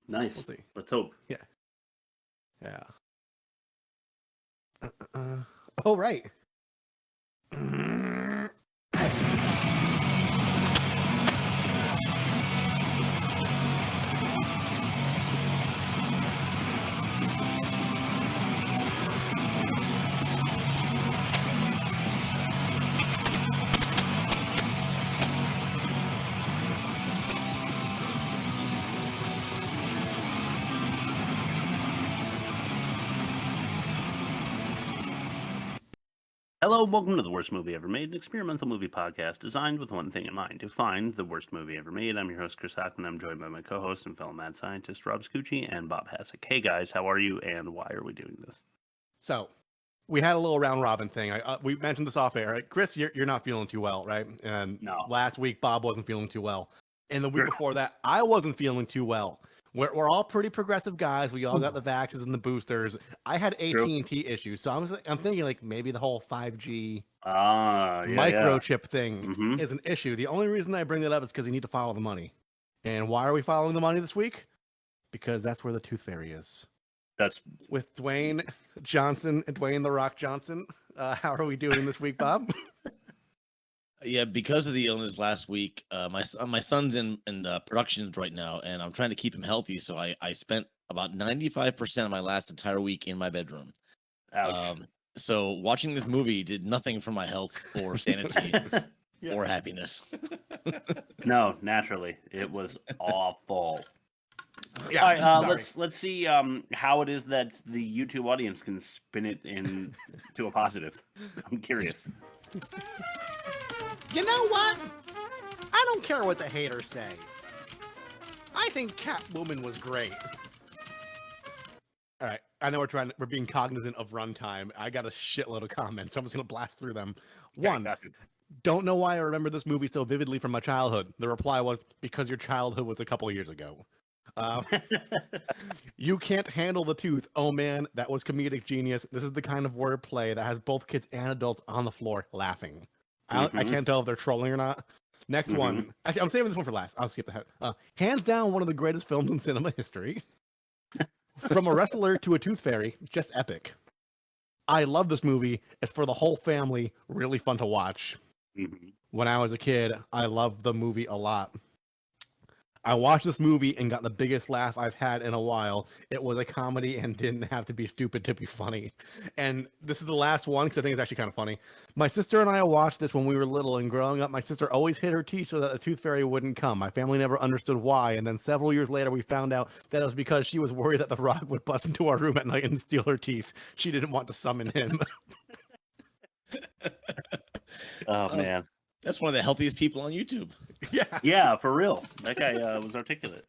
Nice. We'll see. Let's hope. Yeah. Oh, right. Hello, welcome to The Worst Movie Ever Made, an experimental movie podcast designed with one thing in mind, to find the worst movie ever made. I'm your host, Chris Hockman. I'm joined by my co-host and fellow mad scientist, Rob Scucci, and Bob Hasek. Hey, guys, how are you, and why are we doing this? So, we had a little round robin thing. We mentioned this off air. Right? Chris, you're not feeling too well, right? And No. last week, Bob wasn't feeling too well. And the week before that, I wasn't feeling too well. We're all pretty progressive guys. We all got the vaxxes and the boosters. I had AT&T issues, so I'm thinking like maybe the whole 5G microchip thing is an issue. The only reason I bring that up is because you need to follow the money. And why are we following the money this week? Because that's where the Tooth Fairy is. That's with Dwayne Jonson and Dwayne the Rock Johnson. How are we doing this week, Bob? Yeah, because of the illness last week, my son's in productions right now, and I'm trying to keep him healthy. So I spent about 95% of my last entire week in my bedroom. ouch. So watching this movie did nothing for my health or sanity or happiness. No, naturally, it was awful. Yeah, all right, let's see how it is that the YouTube audience can spin it into a positive. I'm curious. You know what? I don't care what the haters say. I think Catwoman was great. All right, I know we're being cognizant of runtime. I got a shitload of comments, so I'm just gonna blast through them. One, don't know why I remember this movie so vividly from my childhood. The reply was because your childhood was a couple of years ago. You can't handle the tooth. Oh man, that was comedic genius. This is the kind of wordplay that has both kids and adults on the floor laughing. I can't tell if they're trolling or not. Next one. Actually, I'm saving this one for last. I'll skip ahead. Hands down, one of the greatest films in cinema history. From a wrestler to a tooth fairy, just epic. I love this movie. It's for the whole family. Really fun to watch. When I was a kid, I loved the movie a lot. I watched this movie and got the biggest laugh I've had in a while. It was a comedy and didn't have to be stupid to be funny. And this is the last one because I think it's actually kind of funny. My sister and I watched this when we were little, and growing up, my sister always hid her teeth so that the tooth fairy wouldn't come. My family never understood why, and then several years later, we found out that it was because she was worried that the Rock would bust into our room at night and steal her teeth. She didn't want to summon him. Oh, man. That's one of the healthiest people on YouTube. Yeah, for real. That guy was articulate.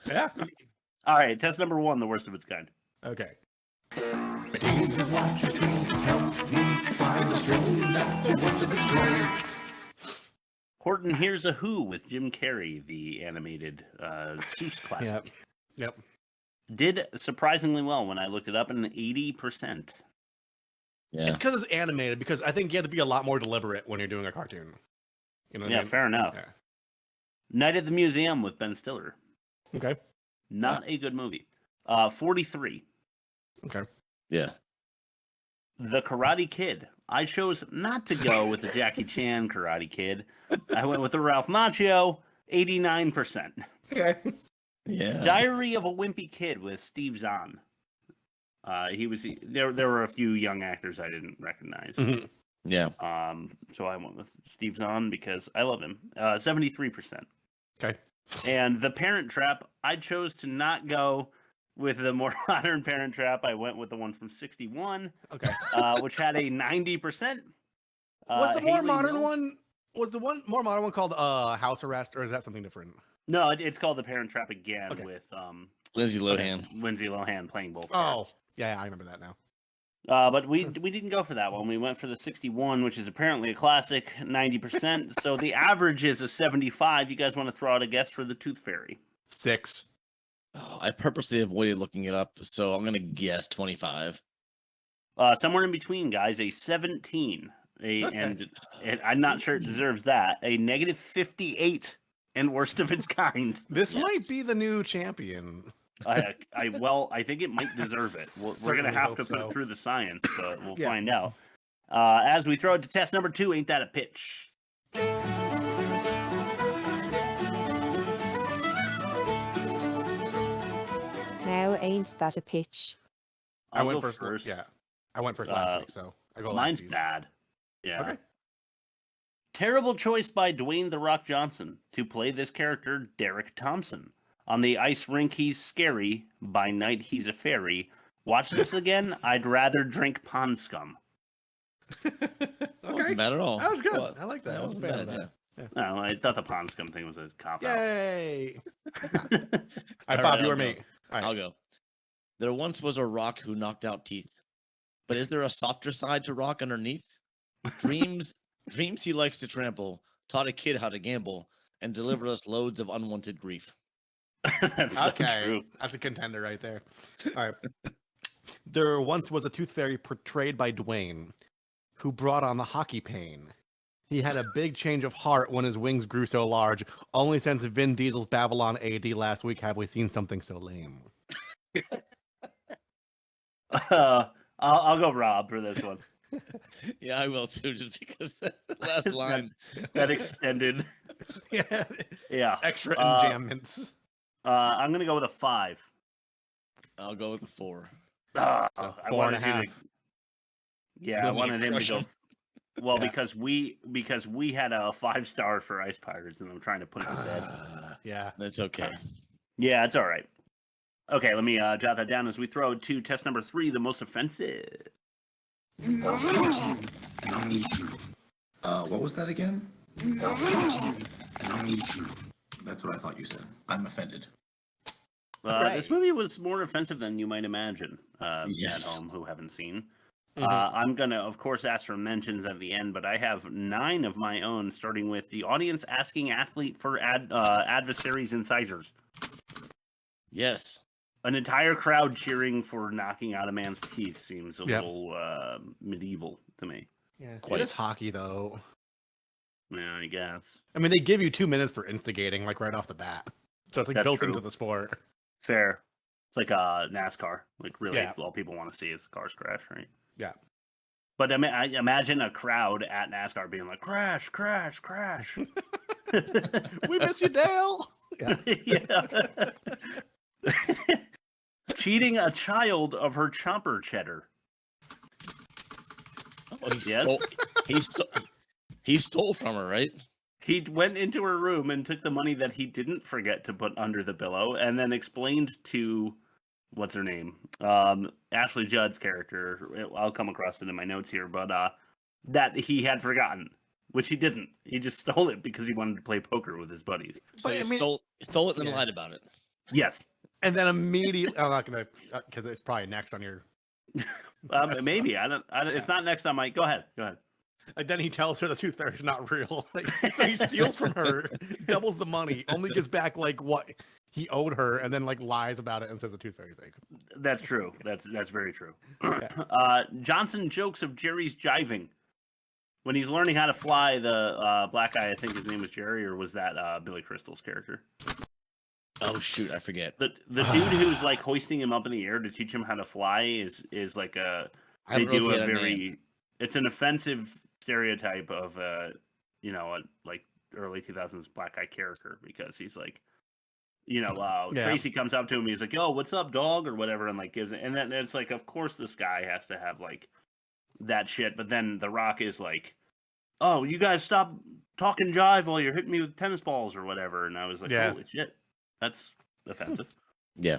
Yeah. All right, test number 1, the worst of its kind. Okay. Horton Hears a Who with Jim Carrey, the animated Seuss classic. Yep. Did surprisingly well when I looked it up, an 80%. Yeah. It's because it's animated, because I think you have to be a lot more deliberate when you're doing a cartoon. You know what I mean? Fair enough. Yeah. Night at the Museum with Ben Stiller. Okay. Not a good movie. 43. Okay. Yeah. The Karate Kid. I chose not to go with the Jackie Chan Karate Kid. I went with the Ralph Macchio, 89%. Okay. Yeah. Diary of a Wimpy Kid with Steve Zahn. There were a few young actors I didn't recognize. Yeah. So I went with Steve Zahn because I love him. 73%. Okay. And The Parent Trap, I chose to not go with the more modern Parent Trap. I went with the one from 61. Okay. Which had a 90%. Was the more Haley modern Mills- one? Was the more modern one called House Arrest, or is that something different? No, it's called The Parent Trap again with Lindsay Lohan. Lindsay Lohan playing both. Oh, yeah, I remember that now. But we didn't go for that one. We went for the 61, which is apparently a classic, 90%. So the average is a 75. You guys want to throw out a guess for the Tooth Fairy? 6. Oh, I purposely avoided looking it up, so I'm going to guess 25. Somewhere in between, guys, a 17. Okay. And I'm not sure it deserves that. A negative 58 and worst of its kind. This might be the new champion. I think it might deserve it. We're gonna have to put it through the science, but we'll find out. As we throw it to test number 2, ain't that a pitch? Now, ain't that a pitch? I went first. Yeah, I went first last week, so I go. Mine's bad. Yeah. Okay. Terrible choice by Dwayne "The Rock" Jonson to play this character, Derek Thompson. On the ice rink, he's scary. By night, he's a fairy. Watch this again. I'd rather drink pond scum. That wasn't bad at all. That was good. Well, I like that. I was a fan of that. Yeah. No, I thought the pond scum thing was a cop-out. Yay! All right, Bob, you or me? All right. I'll go. There once was a rock who knocked out teeth. But is there a softer side to rock underneath? Dreams he likes to trample, taught a kid how to gamble, and delivered us loads of unwanted grief. That's so true. That's a contender right there. All right. There once was a tooth fairy portrayed by Dwayne, who brought on the hockey pain. He had a big change of heart when his wings grew so large. Only since Vin Diesel's Babylon AD last week have we seen something so lame. I'll go Rob for this one. Yeah, I will too, just because the last line that extended. Yeah. Extra enjambments. I'm gonna go with a 5. I'll go with a 4. So 4.5. I wanted him to go. Well, because we had a 5-star for Ice Pirates, and I'm trying to put it to bed. Yeah, that's okay. Yeah, it's all right. Okay, let me jot that down as we throw to test number 3, the most offensive. And I'll meet you. What was that again? And I'll meet you. That's what I thought you said. I'm offended. This movie was more offensive than you might imagine, at home who haven't seen. I'm going to, of course, ask for mentions at the end, but I have 9 of my own, starting with the audience asking athlete for adversaries incisors. Yes. An entire crowd cheering for knocking out a man's teeth seems a little medieval to me. Yeah, it is hockey, though. Yeah, I guess. I mean, they give you 2 minutes for instigating, like, right off the bat. So it's, like, built into the sport. Fair. It's like NASCAR. Like, really, all people want to see is the cars crash, right? Yeah. But I mean, I imagine a crowd at NASCAR being like, crash, crash, crash. We miss you, Dale. Yeah. Cheating a child of her Chomper cheddar. Oh, he stole from her, right? He went into her room and took the money that he didn't forget to put under the pillow, and then explained to what's her name, Ashley Judd's character. I'll come across it in my notes here, but that he had forgotten, which he didn't. He just stole it because he wanted to play poker with his buddies. So he stole it and then lied about it. Yes. And then immediately, I'm not gonna, because it's probably next on your. Maybe I don't. It's not next on my. Go ahead. And then he tells her the tooth fairy's not real. Like, so he steals from her, doubles the money, only gives back like what he owed her, and then like lies about it and says the tooth fairy thing. That's true. That's very true. Jonson jokes of Jerry's jiving when he's learning how to fly. The black guy, I think his name was Jerry, or was that Billy Crystal's character? Oh shoot, I forget. The dude who's like hoisting him up in the air to teach him how to fly is like a. They do a very. It's an offensive stereotype of like early 2000s black guy character, because he's like, Tracy comes up to him, he's like, yo, what's up, dog, or whatever, and like gives it, and then it's like, of course this guy has to have like that shit, but then The Rock is like, oh, you guys stop talking jive while you're hitting me with tennis balls or whatever, and I was like, holy shit, that's offensive. Yeah.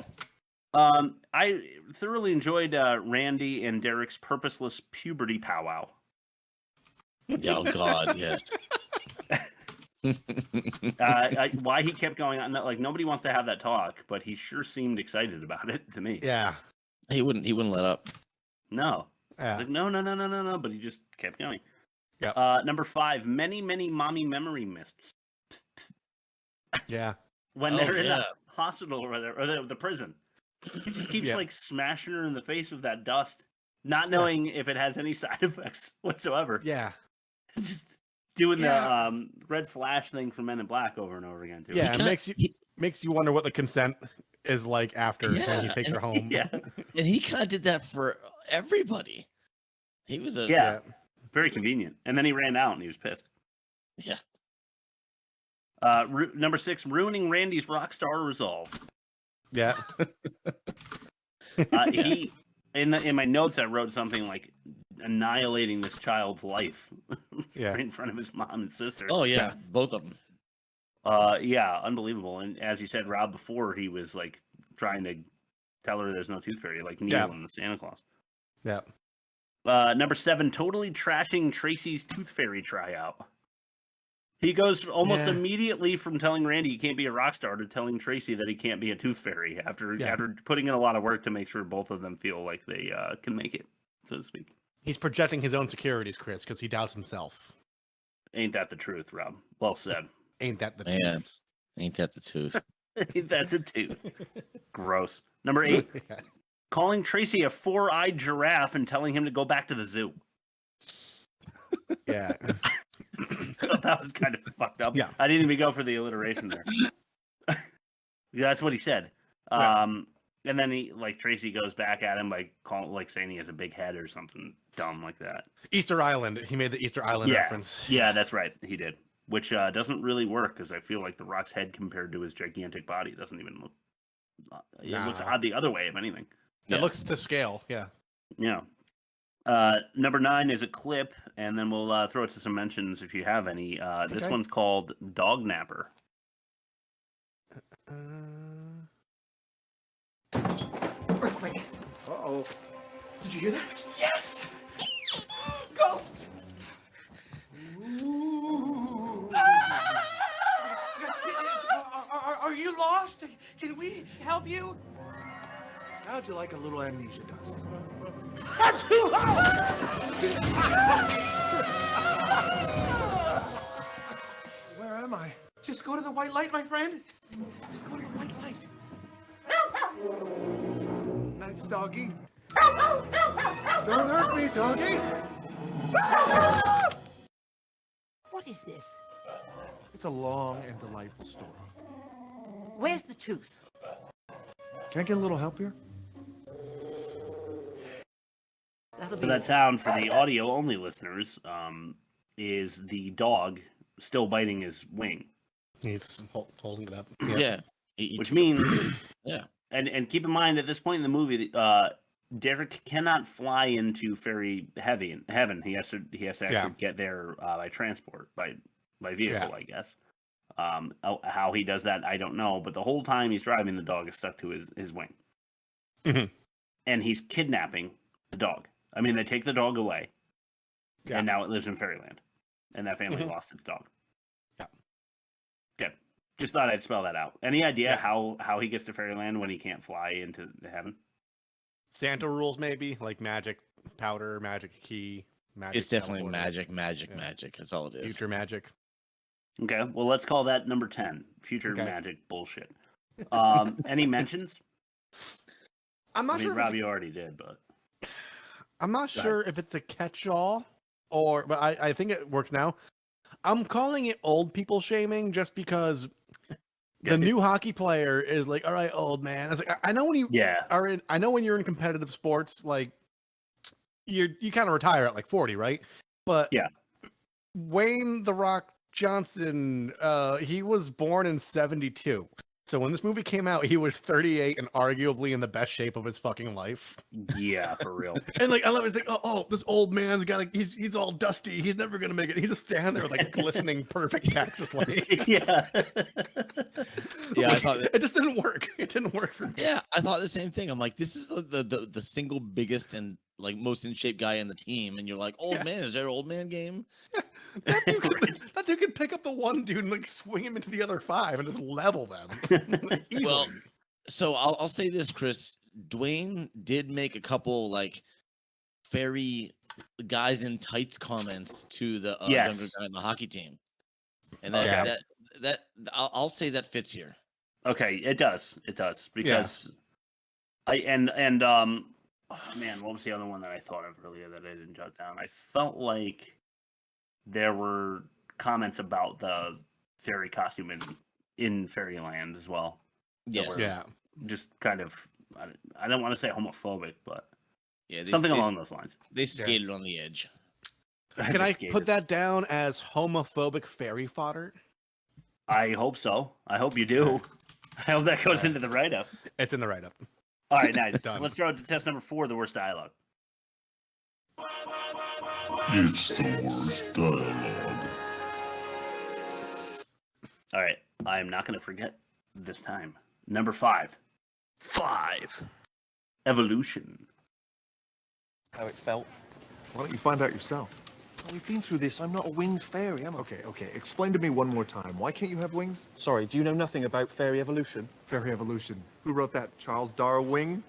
I thoroughly enjoyed Randy and Derek's purposeless puberty powwow. Oh God, yes. Why he kept going on? Like, nobody wants to have that talk, but he sure seemed excited about it to me. Yeah, he wouldn't let up. No, like, no, but he just kept going. Yeah. Number 5, many mommy memory mists. Yeah. When they're in the hospital or whatever, or the prison, he just keeps like smashing her in the face with that dust, not knowing if it has any side effects whatsoever. Yeah. Just doing the red flash thing from Men in Black over and over again too. Yeah, it makes you wonder what the consent is like after, and he takes her home. Yeah. And he kind of did that for everybody. He was a Yeah. Very convenient. And then he ran out and he was pissed. yeah. Number 6, ruining Randy's rock star resolve. Yeah. He in my notes I wrote something like annihilating this child's life Yeah. right in front of his mom and sister. Oh yeah, both of them. Yeah, unbelievable. And as he said, Rob, before he was like trying to tell her there's no tooth fairy, like Neil and the Santa Claus. Yeah. Number 7, totally trashing Tracy's tooth fairy tryout. He goes almost immediately from telling Randy he can't be a rock star to telling Tracy that he can't be a tooth fairy after putting in a lot of work to make sure both of them feel like they can make it, so to speak. He's projecting his own securities, Chris, because he doubts himself. Ain't that the truth, Rob? Well said. Ain't that the Man, truth? ain't that the tooth? Ain't that the tooth? Gross. Number 8, calling Tracy a 4-eyed giraffe and telling him to go back to the zoo. Yeah. I thought that was kind of fucked up. Yeah. I didn't even go for the alliteration there. That's what he said. And then he, like, Tracy goes back at him by saying he has a big head or something dumb like that. Easter Island. He made the Easter Island reference. Yeah, that's right. He did. Which doesn't really work because I feel like the Rock's head compared to his gigantic body doesn't even look. It looks odd the other way, if anything. It looks to scale. Yeah. Yeah. Number 9 is a clip, and then we'll throw it to some mentions if you have any. This one's called Dog Napper. Earthquake. Uh-oh. Did you hear that? Yes! Ghost! Are you lost? Can we help you? How'd you like a little amnesia dust? Where am I? Just go to the white light, my friend. Just go to the white light. Nice, doggy. Don't hurt me, doggy. What is this? It's a long and delightful story. Where's the tooth? Can I get a little help here? That'll So be that sound for the audio-only listeners is the dog still biting his wing. He's holding it up. Yeah. Which means, yeah. And keep in mind at this point in the movie, Derek cannot fly into fairy heaven. He has to actually get there by transport, by vehicle, I guess. How he does that, I don't know. But the whole time he's driving, the dog is stuck to his wing, and he's kidnapping the dog. I mean, they take the dog away, and now it lives in fairyland, and that family lost its dog. Yeah. Okay. Just thought I'd spell that out. Any idea how he gets to fairyland when he can't fly into the heaven? Santa rules, maybe, like magic powder, magic key, magic. It's definitely teleporter. magic. That's all it is. Future magic. Okay, well, let's call that number 10. Future magic bullshit. Any mentions? I'm not sure. Rob, you already did, but I'm not sure if it's a catch-all but I think it works now. I'm calling it old people shaming just because the new hockey player is like, all right, old man. It's like, I know when you I know when you're in competitive sports, like you kind of retire at like 40, right? But Wayne the Rock Jonson, he was born in 72. So when this movie came out, he was 38 and arguably in the best shape of his fucking life. Yeah, for real. And like I love it. It's like, this old man's got he's all dusty. He's never gonna make it. He's just standing there with like glistening, perfect Texas lake. Yeah. Yeah, I thought it just didn't work. It didn't work for me. Yeah, I thought the same thing. I'm like, this is the single biggest and like most in shape guy in the team, and you're like, old man, is there an old man game? That dude could pick up the one dude and like swing him into the other 5 and just level them. Well, so I'll say this, Chris. Dwayne did make a couple like fairy guys in tights comments to the younger guy in the hockey team, and that I'll say that fits here. Okay, it does because oh man, what was the other one that I thought of earlier that I didn't jot down? I felt like there were comments about the fairy costume in Fairyland as well. Yes. just kind of, I don't want to say homophobic, but Yeah, something along those lines. They skated on the edge. Can I put that down as homophobic fairy fodder? I hope so. I hope you do. I hope that goes into the write-up. It's in the write-up. All right, nice. Done. Let's throw it to test number 4, the worst dialogue. It's the worst dialogue. All right, I am not going to forget this time. Number 5. Evolution. How it felt. Why don't you find out yourself? Well, we've been through this. I'm not a winged fairy, am I? Okay. Explain to me one more time. Why can't you have wings? Sorry, do you know nothing about fairy evolution? Fairy evolution. Who wrote that? Charles Darwin?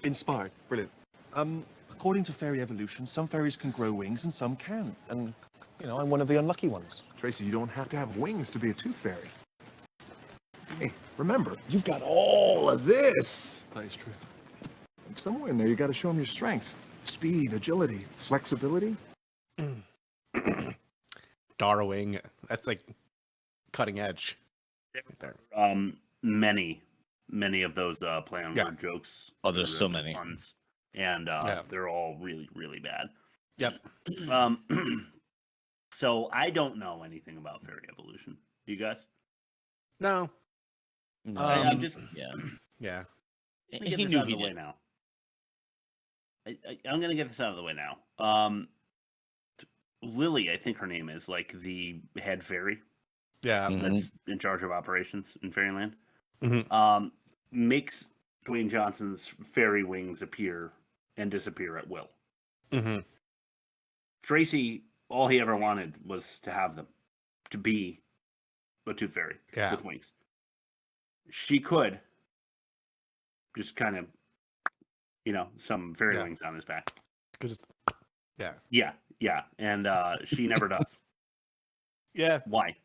Inspired. Brilliant. According to fairy evolution, some fairies can grow wings and some can't. And, you know, I'm one of the unlucky ones. Tracy, you don't have to have wings to be a tooth fairy. Hey, remember, you've got all of this. That is true. And somewhere in there, you got to show them your strengths. Speed, agility, flexibility. Darwing. That's like cutting edge. Right there. Many of those play on word jokes. Oh, there's so many. Puns, and they're all really, really bad. Yep. So I don't know anything about fairy evolution. Do you guys? No. I'm just Yeah. Yeah. Let me get this out of the way now. I'm gonna get this out of the way now. Lily, I think her name is, like, the head fairy Yeah. that's in charge of operations in Fairyland. Mhm. Makes Dwayne Johnson's fairy wings appear and disappear at will. Mm-hmm. Tracy, all he ever wanted was to have them, to be a tooth fairy with wings. She could just kind of, some fairy wings on his back. Could just, Yeah, and she never does. Yeah. Why?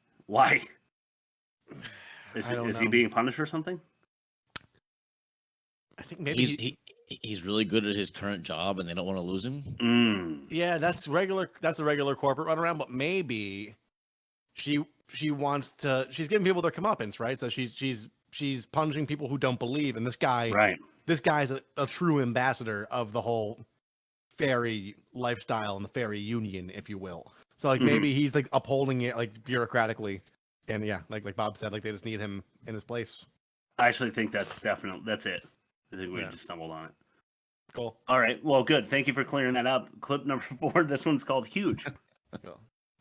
Is he being punished or something? I think maybe he's really good at his current job, and they don't want to lose him. Yeah, that's regular. That's a regular corporate runaround. But maybe she wants to. She's giving people their comeuppance, right? So she's punishing people who don't believe. And this guy, right? This guy's a true ambassador of the whole fairy lifestyle and the fairy union, if you will. So like maybe he's like upholding it like bureaucratically, and like Bob said, like they just need him in his place. I actually think that's it. I think we just stumbled on it. Cool. All right. Well, good. Thank you for clearing that up. Clip number 4. This one's called Huge.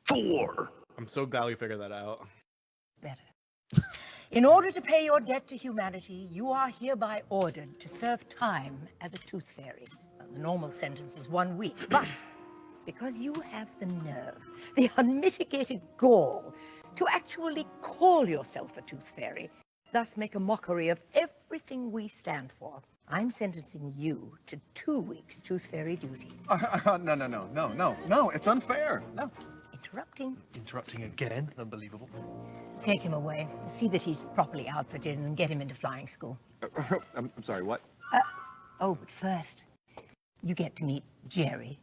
4. I'm so glad we figured that out. Better. In order to pay your debt to humanity, you are hereby ordered to serve time as a tooth fairy. Well, the normal sentence is 1 week, but because you have the nerve, the unmitigated gall, to actually call yourself a tooth fairy, thus make a mockery of everything we stand for, I'm sentencing you to 2 weeks tooth fairy duty. No, it's unfair. No. Interrupting Again? Unbelievable. Take him away. See that he's properly outfitted and get him into flying school. I'm sorry, what? Oh, but first, you get to meet Jerry.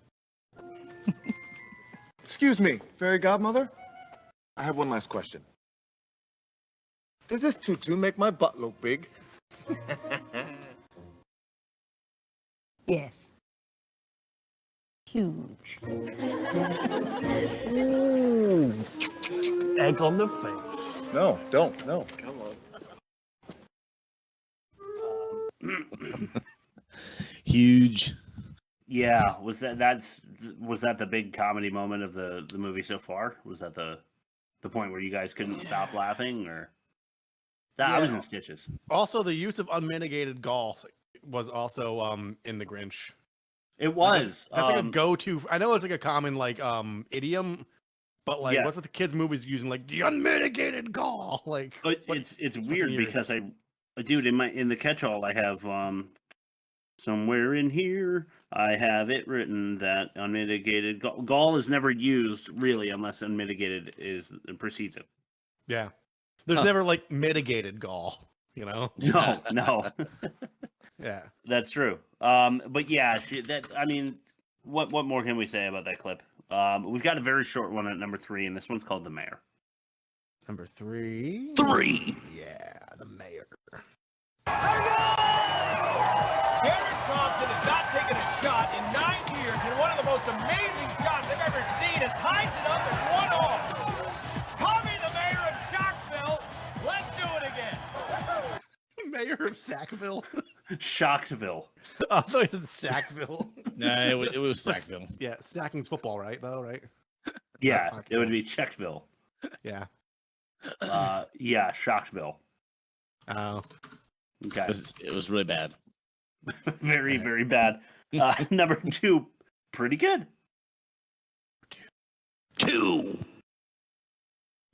Excuse me, fairy godmother? I have one last question. Does this tutu make my butt look big? Yes. Huge. Ooh. Egg on the face. No, don't. No. Come on. Huge. Yeah, was that the big comedy moment of the movie so far? Was that the point where you guys couldn't stop laughing, or I was in stitches? Also, the use of unmitigated gall was also in the Grinch. It was. That's like a go-to. I know it's like a common like idiom, but like what's with the kids' movies using like the unmitigated gall? Like it's weird because dude, in the catch-all I have somewhere in here I have it written that unmitigated gall is never used really unless unmitigated precedes it. Yeah, there's never like mitigated gall, you know? No. Yeah, that's true. But yeah, what more can we say about that clip? We've got a very short one at number 3, and this one's called The Mayor. Number 3. 3. Yeah, The Mayor. Garrett Thompson has not taken a shot in 9 years, and one of the most amazing shots I've ever seen, and ties it up at 1-all. Call me the mayor of Sackville. Let's do it again. Mayor of Sackville. Shockville. Oh, I thought you said Sackville. Nah, it was Sackville. Yeah, Sacking's football, right? Though, right? Yeah, Not it would Sackville. be Checkville. Yeah. Yeah, Shockville. Oh. Okay. It was really bad. Very, very bad. Number 2, pretty good. 2.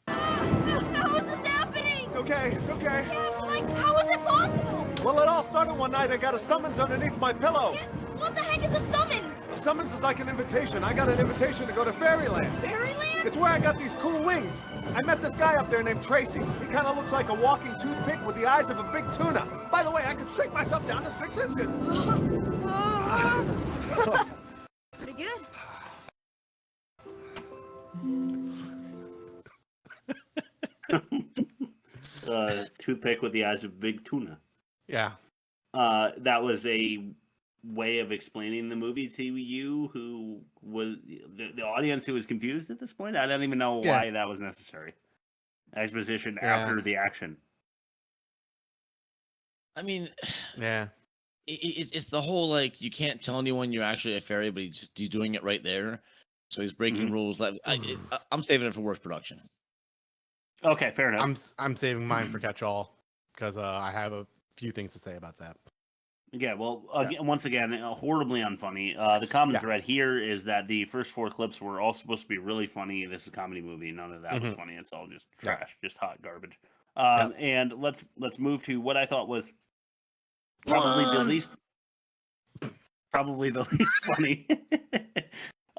How is this happening? It's okay, it's okay. Like, how is it possible? Well, it all started one night. I got a summons underneath my pillow. What the heck is a summons? A summons is like an invitation. I got an invitation to go to Fairyland. Fairyland? It's where I got these cool wings. I met this guy up there named Tracy. He kind of looks like a walking toothpick with the eyes of a big tuna. By the way, I can shrink myself down to 6 inches. Pretty good. Toothpick with the eyes of big tuna. Yeah. That was a way of explaining the movie to you, who was the audience who was confused at this point. I don't even know why that was necessary. Exposition after the action. I mean, yeah, it's the whole like you can't tell anyone you're actually a fairy, but he's doing it right there. So he's breaking rules. I'm saving it for worst production. Okay, fair enough. I'm saving mine for catch-all because I have a few things to say about that. Yeah, well, once again, horribly unfunny. The common thread here is that the first 4 clips were all supposed to be really funny. This is a comedy movie. None of that was funny. It's all just trash, just hot garbage. And let's move to what I thought was probably the least funny.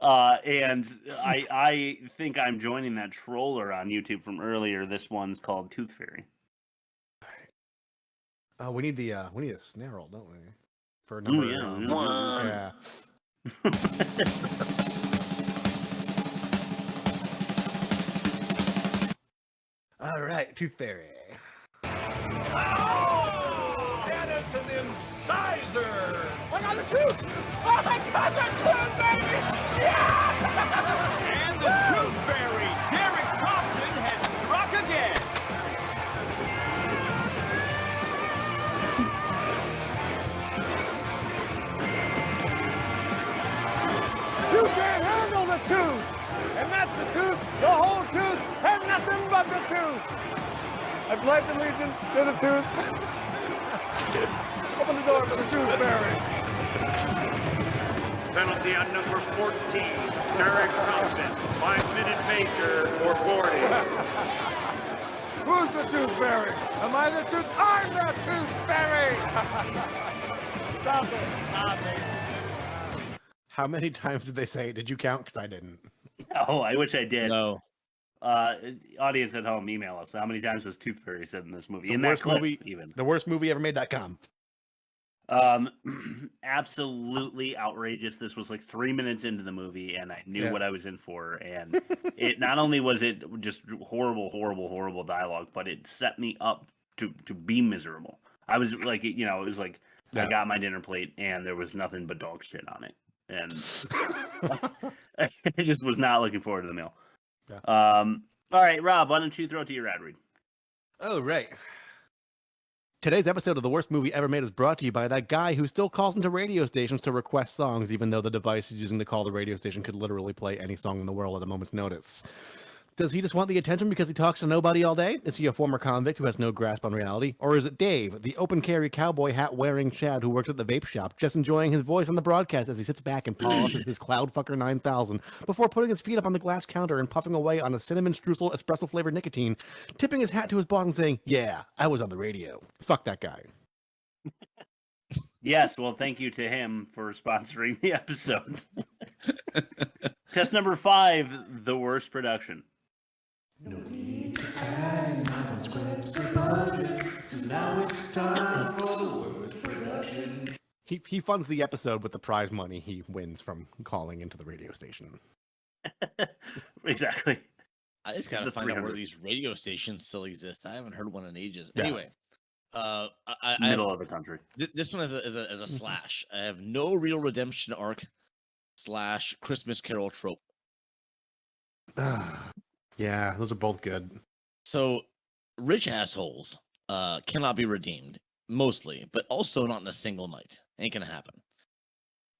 And I think I'm joining that troller on YouTube from earlier. This one's called Tooth Fairy. We need a snare roll, don't we? For number one. Yeah. All right, Tooth Fairy. Oh! And it's an incisor! I got the tooth! Oh my god, the tooth fairy! Yeah! And the tooth fairy, Derek Thompson, has struck again! You can't handle the tooth! And that's the tooth, the whole tooth, and nothing but the tooth! I pledge allegiance to the tooth. Open the door for the tooth fairy. Penalty on number 14, Derek Thompson. 5-minute major or boarding. Who's the tooth fairy? Am I the tooth? I'm the tooth fairy! Stop it, stop it. How many times did they say? Did you count? Because I didn't. Oh, I wish I did. No. Audience at home, email us. How many times has Tooth Fairy said in this movie? The in worst that clip, movie, even. The worst movie ever made.com. Absolutely outrageous. This was like 3 minutes into the movie, and I knew what I was in for. And it not only was it just horrible dialogue, but it set me up to be miserable. I was like, it was like I got my dinner plate, and there was nothing but dog shit on it, and I just was not looking forward to the meal. Yeah. All right, Rob, why don't you throw it to your ad read? Oh, right. Today's episode of The Worst Movie Ever Made is brought to you by that guy who still calls into radio stations to request songs, even though the device he's using to call the radio station could literally play any song in the world at a moment's notice. Does he just want the attention because he talks to nobody all day? Is he a former convict who has no grasp on reality? Or is it Dave, the open-carry cowboy hat-wearing Chad who works at the vape shop, just enjoying his voice on the broadcast as he sits back and polishes his Cloudfucker 9000 before putting his feet up on the glass counter and puffing away on a cinnamon streusel espresso-flavored nicotine, tipping his hat to his boss and saying, "Yeah, I was on the radio." Fuck that guy. Yes, well, thank you to him for sponsoring the episode. Test number 5, the worst production. No need to add scripts or budgets, 'cause now it's time for the worst production. He funds the episode with the prize money he wins from calling into the radio station. Exactly. I just gotta The find out where 300. these radio stations still exist. I haven't heard one in ages. Yeah. Anyway, Middle of the country. This one is a slash. I have no real redemption arc / Christmas Carol trope. Yeah, those are both good. So rich assholes cannot be redeemed mostly, but also not in a single night. Ain't gonna happen.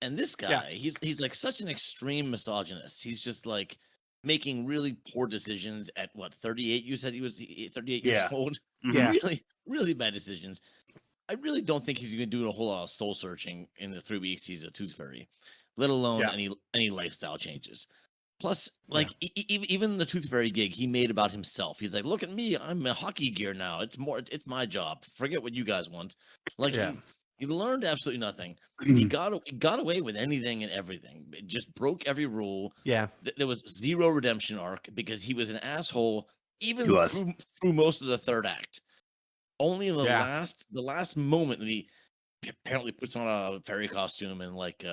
And this guy, he's like such an extreme misogynist. He's just like making really poor decisions at what 38. You said he was 38 years old. Yeah, really bad decisions. I really don't think he's going to do a whole lot of soul searching in the 3 weeks he's a tooth fairy, let alone any lifestyle changes. Plus, like even the tooth fairy gig he made about himself. He's like, "Look at me, I'm a hockey gear now. It's my job. Forget what you guys want." Like he learned absolutely nothing. He got away with anything and everything. It just broke every rule. Yeah, There was zero redemption arc because he was an asshole even through most of the third act. Only in the last moment that he apparently puts on a fairy costume and like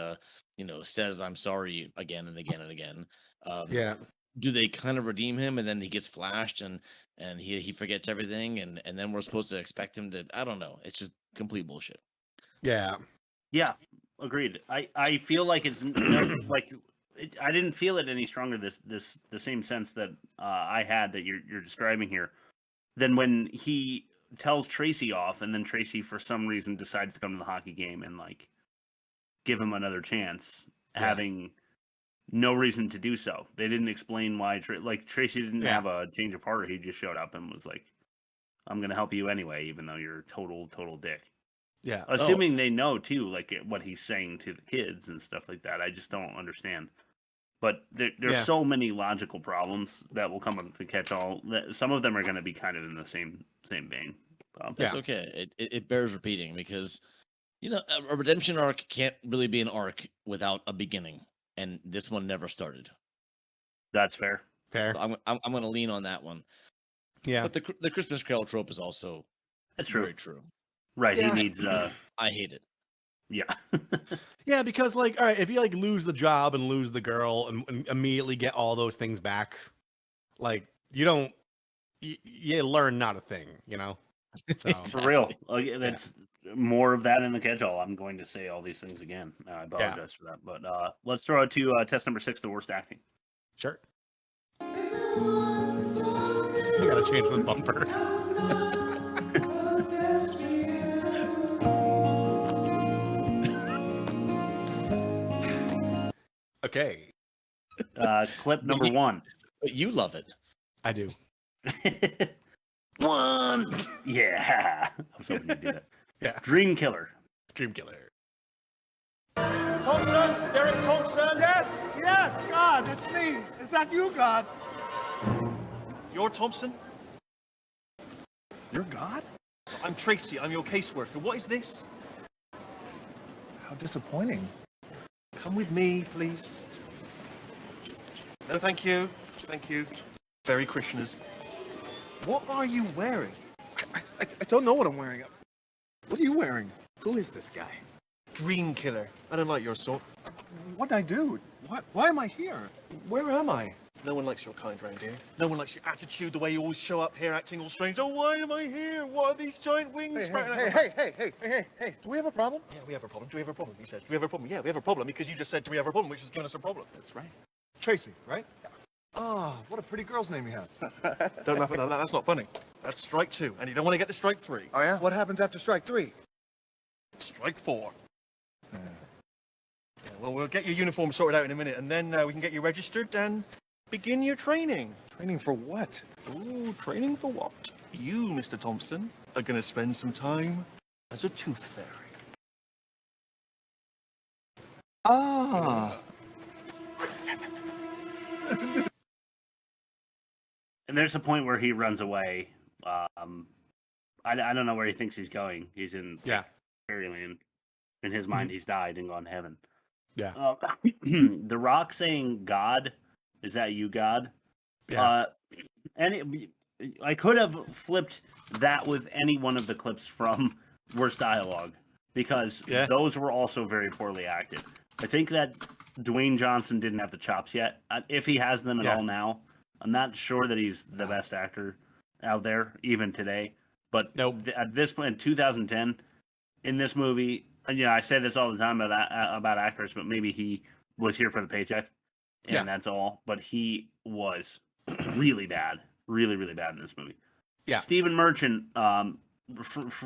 says I'm sorry again and again and again. Do they kind of redeem him and then he gets flashed and he forgets everything and then we're supposed to expect him to, I don't know. It's just complete bullshit. Yeah, agreed. I feel like it's I didn't feel it any stronger the same sense that I had that you're describing here than when he tells Tracy off and then Tracy for some reason decides to come to the hockey game and like give him another chance, having no reason to do so. They didn't explain why. Tracy didn't have a change of heart. He just showed up and was like, "I'm going to help you anyway, even though you're a total dick." Yeah. Assuming they know too, like what he's saying to the kids and stuff like that. I just don't understand. But there's so many logical problems that will come up to catch all. Some of them are going to be kind of in the same vein. That's okay. It bears repeating because a redemption arc can't really be an arc without a beginning, and this one never started. That's fair. Fair. So I'm going to lean on that one. Yeah. But the Christmas Carol trope is also very true. Right. Yeah. He needs. I hate it. Yeah. Yeah, because like, all right, if you like lose the job and lose the girl and immediately get all those things back, like you learn not a thing, So For real. That's more of that in the catch-all. I'm going to say all these things again. I apologize for that. But let's throw it to test number 6, the worst acting. Sure. You gotta change the bumper. Okay. Clip number 1. But you love it. I do. 1. Yeah. I was hoping you'd do that. Yeah. Dream Killer. Thompson! Derek Thompson! Yes, God, it's me. Is that you, God? You're Thompson? You're God? I'm Tracy. I'm your caseworker. What is this? How disappointing. Come with me, please. No, thank you. Thank you. Very Krishners. What are you wearing? I don't know what I'm wearing. What are you wearing? Who is this guy? Dream Killer. I don't like your sort. What'd I do? Why am I here? Where am I? No one likes your kind round here. No one likes your attitude, the way you always show up here acting all strange. Oh, why am I here? What are these giant wings? Hey. Do we have a problem? Yeah, we have a problem. Do we have a problem? He said. Do we have a problem? Yeah, we have a problem because you just said, do we have a problem? Which has given us a problem. That's right. Tracy, right? Yeah. Oh, what a pretty girl's name you have. Don't laugh at that. That's not funny. That's strike 2, and you don't want to get to strike 3. Oh, yeah? What happens after strike 3? Strike 4. Yeah, well, we'll get your uniform sorted out in a minute, and then we can get you registered and begin your training. Training for what? Ooh, training for what? You, Mr. Thompson, are going to spend some time as a tooth fairy. Ah. And there's a point where he runs away. I don't know where he thinks he's going. He's in fairyland. In his mind, he's died and gone to heaven. Yeah. The Rock saying, "God, is that you, God?" Yeah. I could have flipped that with any one of the clips from Worst Dialogue because those were also very poorly acted. I think that Dwayne Jonson didn't have the chops yet. If he has them at all now, I'm not sure that he's the best actor out there, even today. But at this point, in 2010, in this movie, and I say this all the time about actors, but maybe he was here for the paycheck, and that's all. But he was really bad, really, really bad in this movie. Yeah. Stephen Merchant,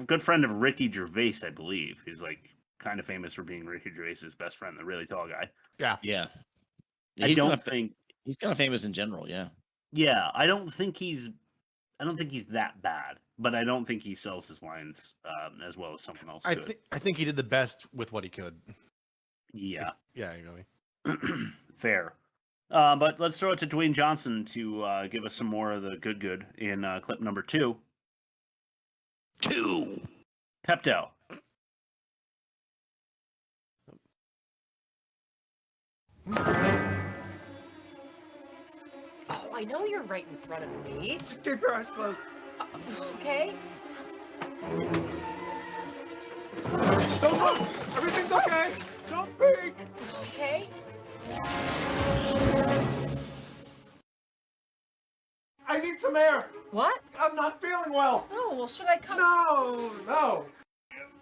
good friend of Ricky Gervais, I believe. He's like kind of famous for being Ricky Gervais's best friend, the really tall guy. Yeah. I don't think he's kind of famous in general. Yeah. Yeah, I don't think he's that bad, but I don't think he sells his lines as well as someone else could. I think he did the best with what he could. Yeah. Yeah, exactly. Fair. But let's throw it to Dwayne Jonson to give us some more of the good in clip number 2. 2. Pepto. Oh, I know you're right in front of me. Keep your eyes closed. Okay. Don't look. Everything's okay. Don't peek. Okay. I need some air. What? I'm not feeling well. Oh, well, should I come? No.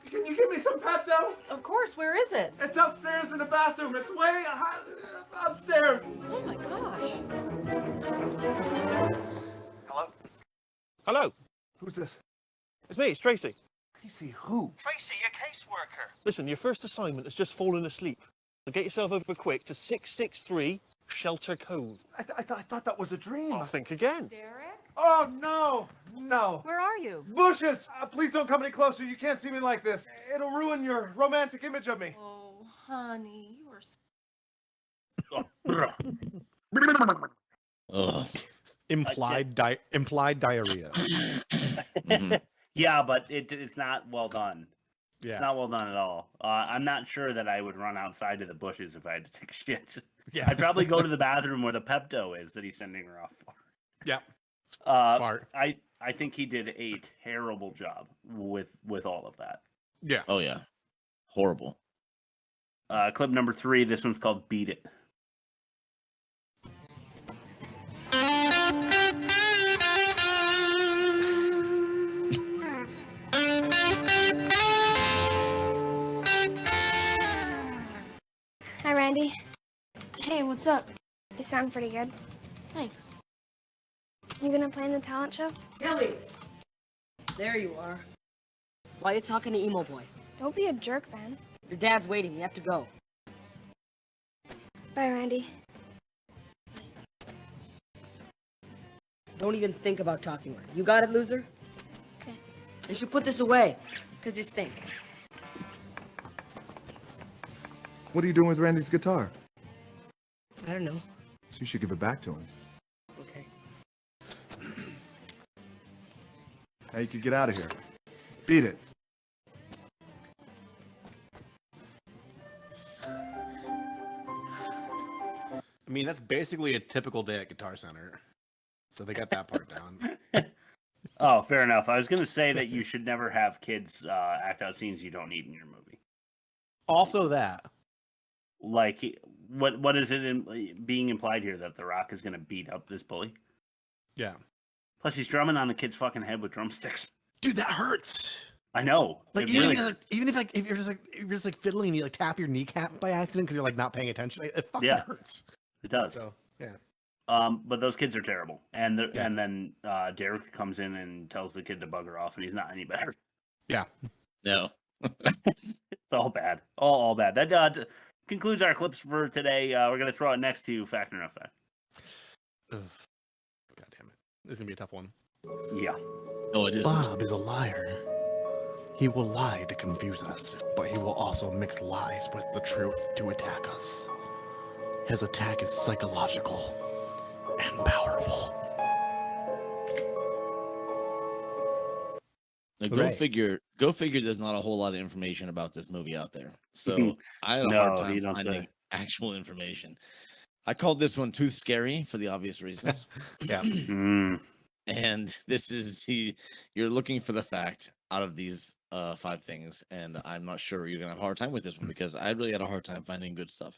Can you give me some Pepto? Of course. Where is it? It's upstairs in the bathroom. It's way upstairs. Oh my gosh. Hello? Hello? Who's this? It's me, it's Tracy. Tracy who? Tracy, your caseworker. Listen, your first assignment is just falling asleep. So get yourself over quick to 663 Shelter Cove. I thought that was a dream. I'll think again. Derek? Oh, no. Where are you? Bushes! Please don't come any closer. You can't see me like this. It'll ruin your romantic image of me. Oh, honey, you are Ugh. Implied diarrhea. Yeah, but it's not well done. Yeah. It's not well done at all. I'm not sure that I would run outside to the bushes if I had to take shit. Yeah. I'd probably go to the bathroom where the Pepto is that he's sending her off for. Yeah. Smart. I think he did a terrible job with all of that. Yeah. Oh yeah. Horrible. Clip number 3. This one's called "Beat It." Hi, Randy. Hey, what's up? You sound pretty good. Thanks. You gonna play in the talent show? Kelly! There you are. Why are you talking to Emo Boy? Don't be a jerk, man. Your dad's waiting. You have to go. Bye, Randy. Don't even think about talking to her. You got it, loser? Okay. You should put this away, because you stink. What are you doing with Randy's guitar? I don't know. So you should give it back to him. Okay. Now you could get out of here. Beat it. I mean, that's basically a typical day at Guitar Center. So they got that part down. Oh, fair enough. I was going to say that you should never have kids act out scenes you don't need in your movie. Also that. Like, what is it being implied here that The Rock is going to beat up this bully? Yeah. Plus, he's drumming on the kid's fucking head with drumsticks. Dude, that hurts. I know. Like even if you're just like fiddling and you like tap your kneecap by accident because you're like not paying attention, it fucking hurts. It does. So yeah. But those kids are terrible, and then Derek comes in and tells the kid to bugger off, and he's not any better. Yeah. No. It's all bad. All bad. That concludes our clips for today. We're gonna throw it next to Fact or No Fact. Ugh. God damn it. This is gonna be a tough one. Yeah. No, it isn't. Bob is a liar. He will lie to confuse us, but he will also mix lies with the truth to attack us. His attack is psychological and powerful. Now, go figure. There's not a whole lot of information about this movie out there, so I had a hard time finding actual information. I called this one "Tooth Scary" for the obvious reasons. Yeah. And this is you're looking for the fact out of these 5 things, and I'm not sure you're gonna have a hard time with this one because I really had a hard time finding good stuff.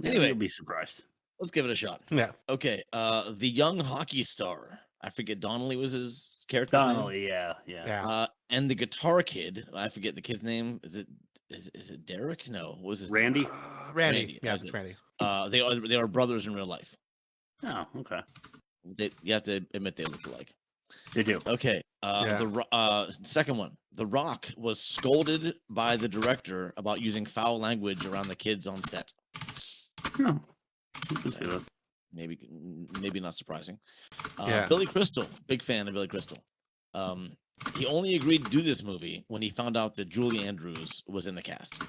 Yeah, Anyway, you'll be surprised. let's give it a shot. Yeah. Okay. The young hockey star I forget Donnelly was his character's name. Donnelly, yeah. And the guitar kid, I forget the kid's name. Is it Derek? No, what was his Randy? name? Randy. Yeah, that's it's it. Randy. They are brothers in real life. Oh, okay. You have to admit they look alike. They do. Okay. Second one. The Rock was scolded by the director about using foul language around the kids on set. No. You can see that. Maybe not surprising. Yeah. Billy Crystal, big fan of Billy Crystal. He only agreed to do this movie when he found out that Julie Andrews was in the cast.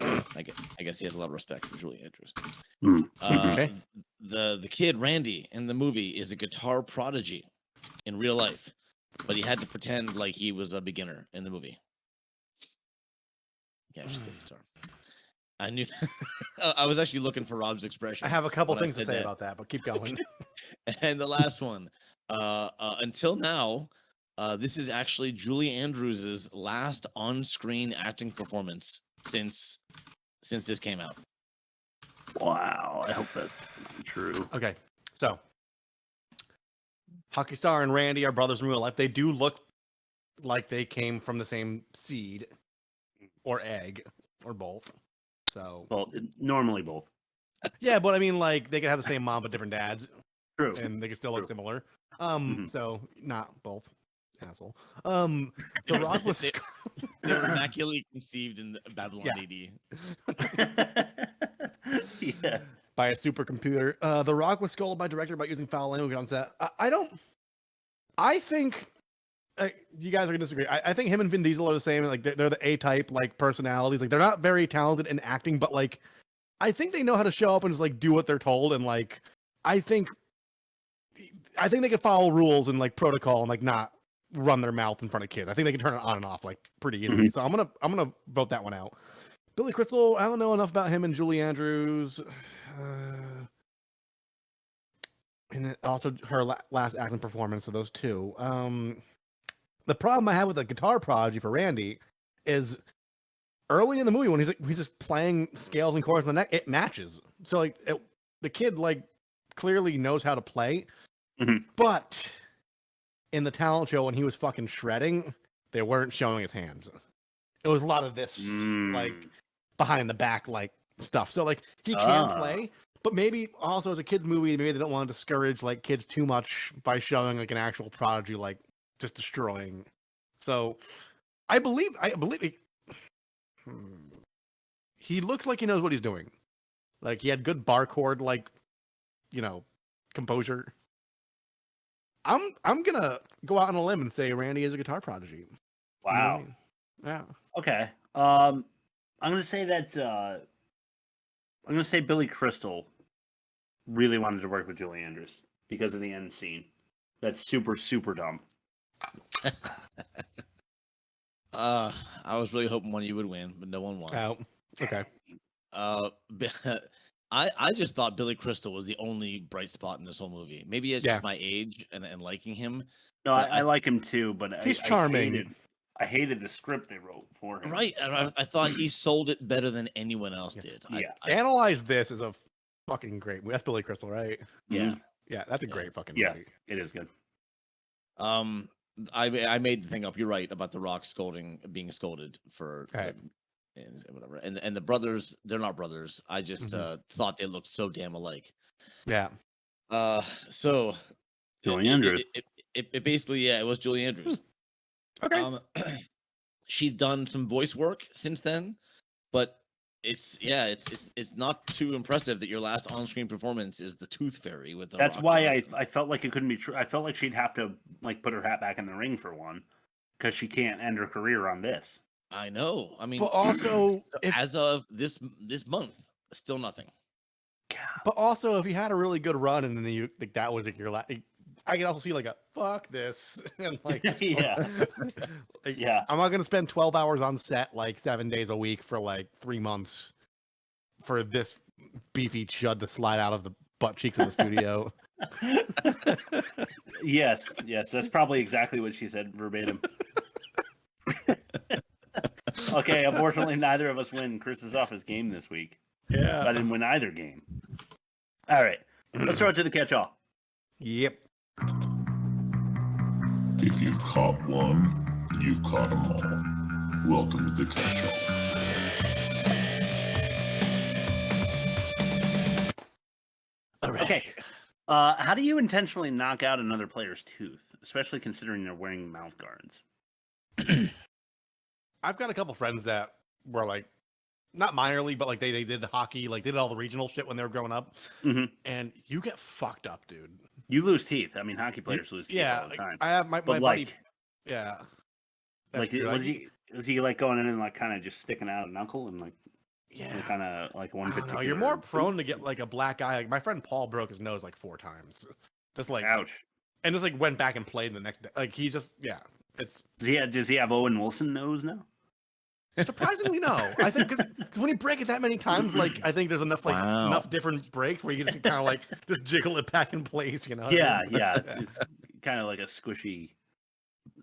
I guess he has a lot of respect for Julie Andrews. Okay. The kid Randy in the movie is a guitar prodigy in real life, but he had to pretend like he was a beginner in the movie. Yeah, actually play guitar. I knew. I was actually looking for Rob's expression. I have a couple when I things to said say that. about that, but keep going. And the last one. Until now, this is actually Julie Andrews' last on-screen acting performance since this came out. Wow. I hope that's true. Okay, so Hockey Star and Randy are brothers in real life. They do look like they came from the same seed or egg or both. So, well, normally both. Yeah, but I mean, like they could have the same mom but different dads. True. And they could still look similar. So not both. Asshole. The Rock was. They were immaculately conceived in Babylon AD. Yeah. By a supercomputer. The Rock was scolded by director about using foul language on set. I think you guys are gonna disagree. I think him and Vin Diesel are the same. Like they're the A-type like personalities. Like they're not very talented in acting, but like I think they know how to show up and just like do what they're told. And like I think they can follow rules and like protocol and like not run their mouth in front of kids. I think they can turn it on and off like pretty easily. So I'm gonna vote that one out. Billy Crystal, I don't know enough about him and Julie Andrews. And then also her last acting performance of those two. The problem I have with the guitar prodigy for Randy is early in the movie when he's just playing scales and chords on the neck, it matches. So like the kid like clearly knows how to play, but in the talent show when he was fucking shredding, they weren't showing his hands. It was a lot of this like behind the back like stuff. So like he can play, but maybe also as a kids movie, maybe they don't want to discourage like kids too much by showing like an actual prodigy like just destroying. So I believe he looks like he knows what he's doing. Like he had good bar chord like composure. I'm gonna go out on a limb and say Randy is a guitar prodigy. Wow. Yeah. Okay. I'm gonna say that I'm gonna say Billy Crystal really wanted to work with Julie Andrews because of the end scene. That's super, super dumb. I was really hoping one of you would win, but no one won. Oh, okay. I just thought Billy Crystal was the only bright spot in this whole movie. Maybe it's just my age and liking him. No, I like him too, but he's charming. I hated the script they wrote for him. Right, and I thought he sold it better than anyone else did. Yeah. Analyze This is a fucking great movie. That's Billy Crystal, right? Yeah. Yeah, that's a great fucking yeah, movie. It is good. I made the thing up. You're right about the Rock being scolded for and whatever. And the brothers, they're not brothers. I just thought they looked so damn alike. Yeah. So Julie Andrews. It basically, it was Julie Andrews. Okay. She's done some voice work since then, but it's not too impressive that your last on-screen performance is the Tooth Fairy with the That's Rock why I felt like it couldn't be true. I felt like she'd have to like put her hat back in the ring for one, because she can't end her career on this. I know. I mean, but also as of this month, still nothing. But also, if you had a really good run and then you like that was like your last, I can also see like a fuck this and like yeah. I'm not gonna spend 12 hours on set like 7 days a week for like 3 months for this beefy chud to slide out of the butt cheeks of the studio. Yes, that's probably exactly what she said verbatim. Okay, unfortunately, neither of us win. Chris is off his game this week. Yeah, I didn't win either game. All right, let's throw it to the catch-all. Yep. If you've caught one, you've caught them all. Welcome to the catch-all. Okay. How do you intentionally knock out another player's tooth, especially considering they're wearing mouth guards? I've got a couple friends that were like, not minor league, but like they did hockey, like they did all the regional shit when they were growing up. Mm-hmm. And you get fucked up, dude. You lose teeth. I mean, hockey players lose teeth all the time. I have my buddy. Like, Yeah. Like, was he like going in and like kind of just sticking out a knuckle and like, yeah, kind of like one particular? No, you're more prone to get like a black eye. Like my friend Paul broke his nose like 4 times. Just like, ouch. And just like went back and played the next day. Like he just, yeah, it's. Does he have Owen Wilson nose now? Surprisingly, no. I think because when you break it that many times, like I think there's enough like enough different breaks where you can just kind of like just jiggle it back in place, you know? Yeah, yeah. It's kind of like a squishy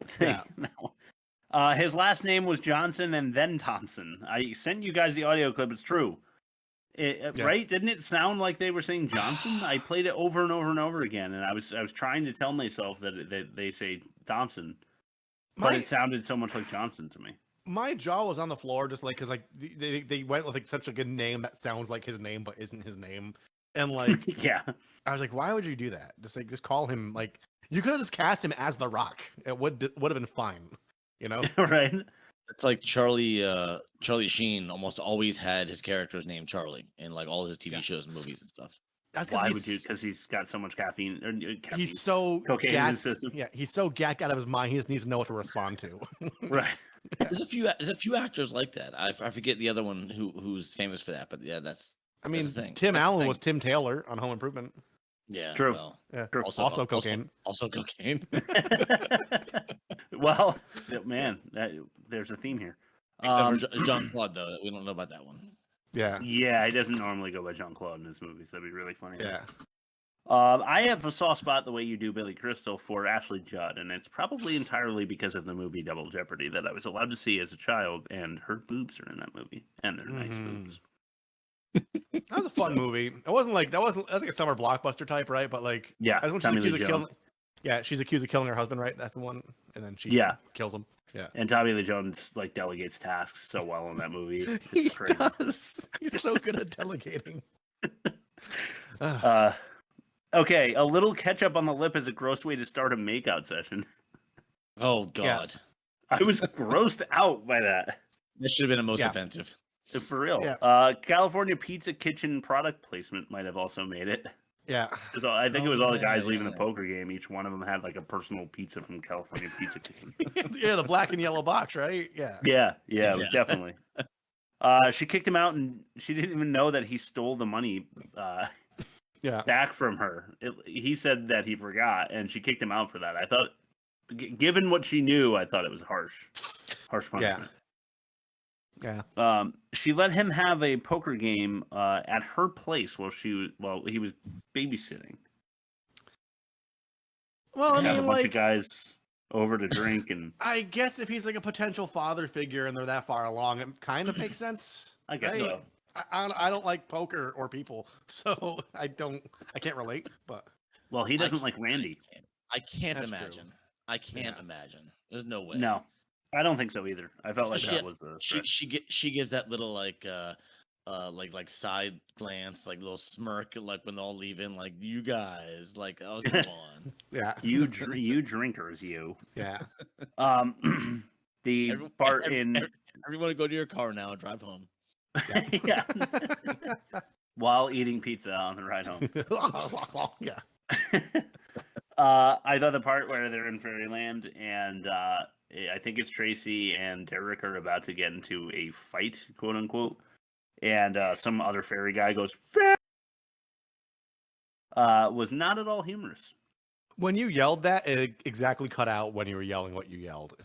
thing. Yeah. His last name was Jonson and then Thompson. I sent you guys the audio clip. It's true. Right? Didn't it sound like they were saying Jonson? I played it over and over and over again, and I was trying to tell myself that they say Thompson, but it sounded so much like Jonson to me. My jaw was on the floor just like because like they went with like such a good name that sounds like his name but isn't his name, and like yeah, I was like, why would you do that? Just call him like you could have just cast him as The Rock. It would have been fine, you know? Right? It's like Charlie Sheen almost always had his character's name Charlie in like all his TV shows and movies and stuff. That's why would you? Because he's got so much caffeine. He's so cocaine in his system. Yeah, he's so gacked out of his mind. He just needs to know what to respond to. Right. There's a few actors like that. I forget the other one who's famous for that, but yeah, that's. I mean, the thing. Tim Allen was Tim Taylor on Home Improvement. Yeah, true. Well, yeah, true. Also cocaine. Also cocaine. Well, man, there's a theme here. Except for Jean-Claude, though, we don't know about that one. Yeah. Yeah, he doesn't normally go by Jean-Claude in his movies. That'd be really funny. Yeah. I have a soft spot the way you do, Billy Crystal, for Ashley Judd, and it's probably entirely because of the movie Double Jeopardy that I was allowed to see as a child, and her boobs are in that movie, and they're nice boobs. That was a fun movie. It wasn't like that was like a summer blockbuster type, right? But like, yeah, as when she's accused of killing. Yeah, she's accused of killing her husband, right? That's the one, and then she kills him. Yeah, and Tommy Lee Jones like delegates tasks so well in that movie. It's he crazy. does. He's so good at delegating. Okay, a little ketchup on the lip is a gross way to start a makeout session. Oh God, I was grossed out by that. This should have been the most offensive. For real. Yeah. California Pizza Kitchen product placement might have also made it. Yeah. I think it was all the guys leaving a poker game. Each one of them had like a personal pizza from California Pizza Kitchen. Yeah, the black and yellow box, right? Yeah. Yeah, it was definitely. She kicked him out, and she didn't even know that he stole the money back from her. He said that he forgot, and she kicked him out for that. I thought, given what she knew, I thought it was harsh punishment. Yeah. She let him have a poker game at her place while he was babysitting. Well, I had mean, a bunch of guys over to drink, and I guess if he's like a potential father figure and they're that far along, it kind of makes sense. I guess right? so. I don't like poker or people, so I can't relate. But well, he doesn't like Randy. I can't That's imagine. true. I can't imagine. There's no way. No, I don't think so either. I felt like Especially that was the she gives that little like side glance, like little smirk, like when they're all leaving, like you guys, like oh come on. Yeah. You drinkers, you. Yeah. The part in everyone go to your car now and drive home. Yeah. While eating pizza on the ride home. Yeah. I thought the part where they're in Fairyland and I think it's Tracy and Derek are about to get into a fight, quote unquote, and some other fairy guy goes was not at all humorous. When you yelled that, it exactly cut out when you were yelling what you yelled.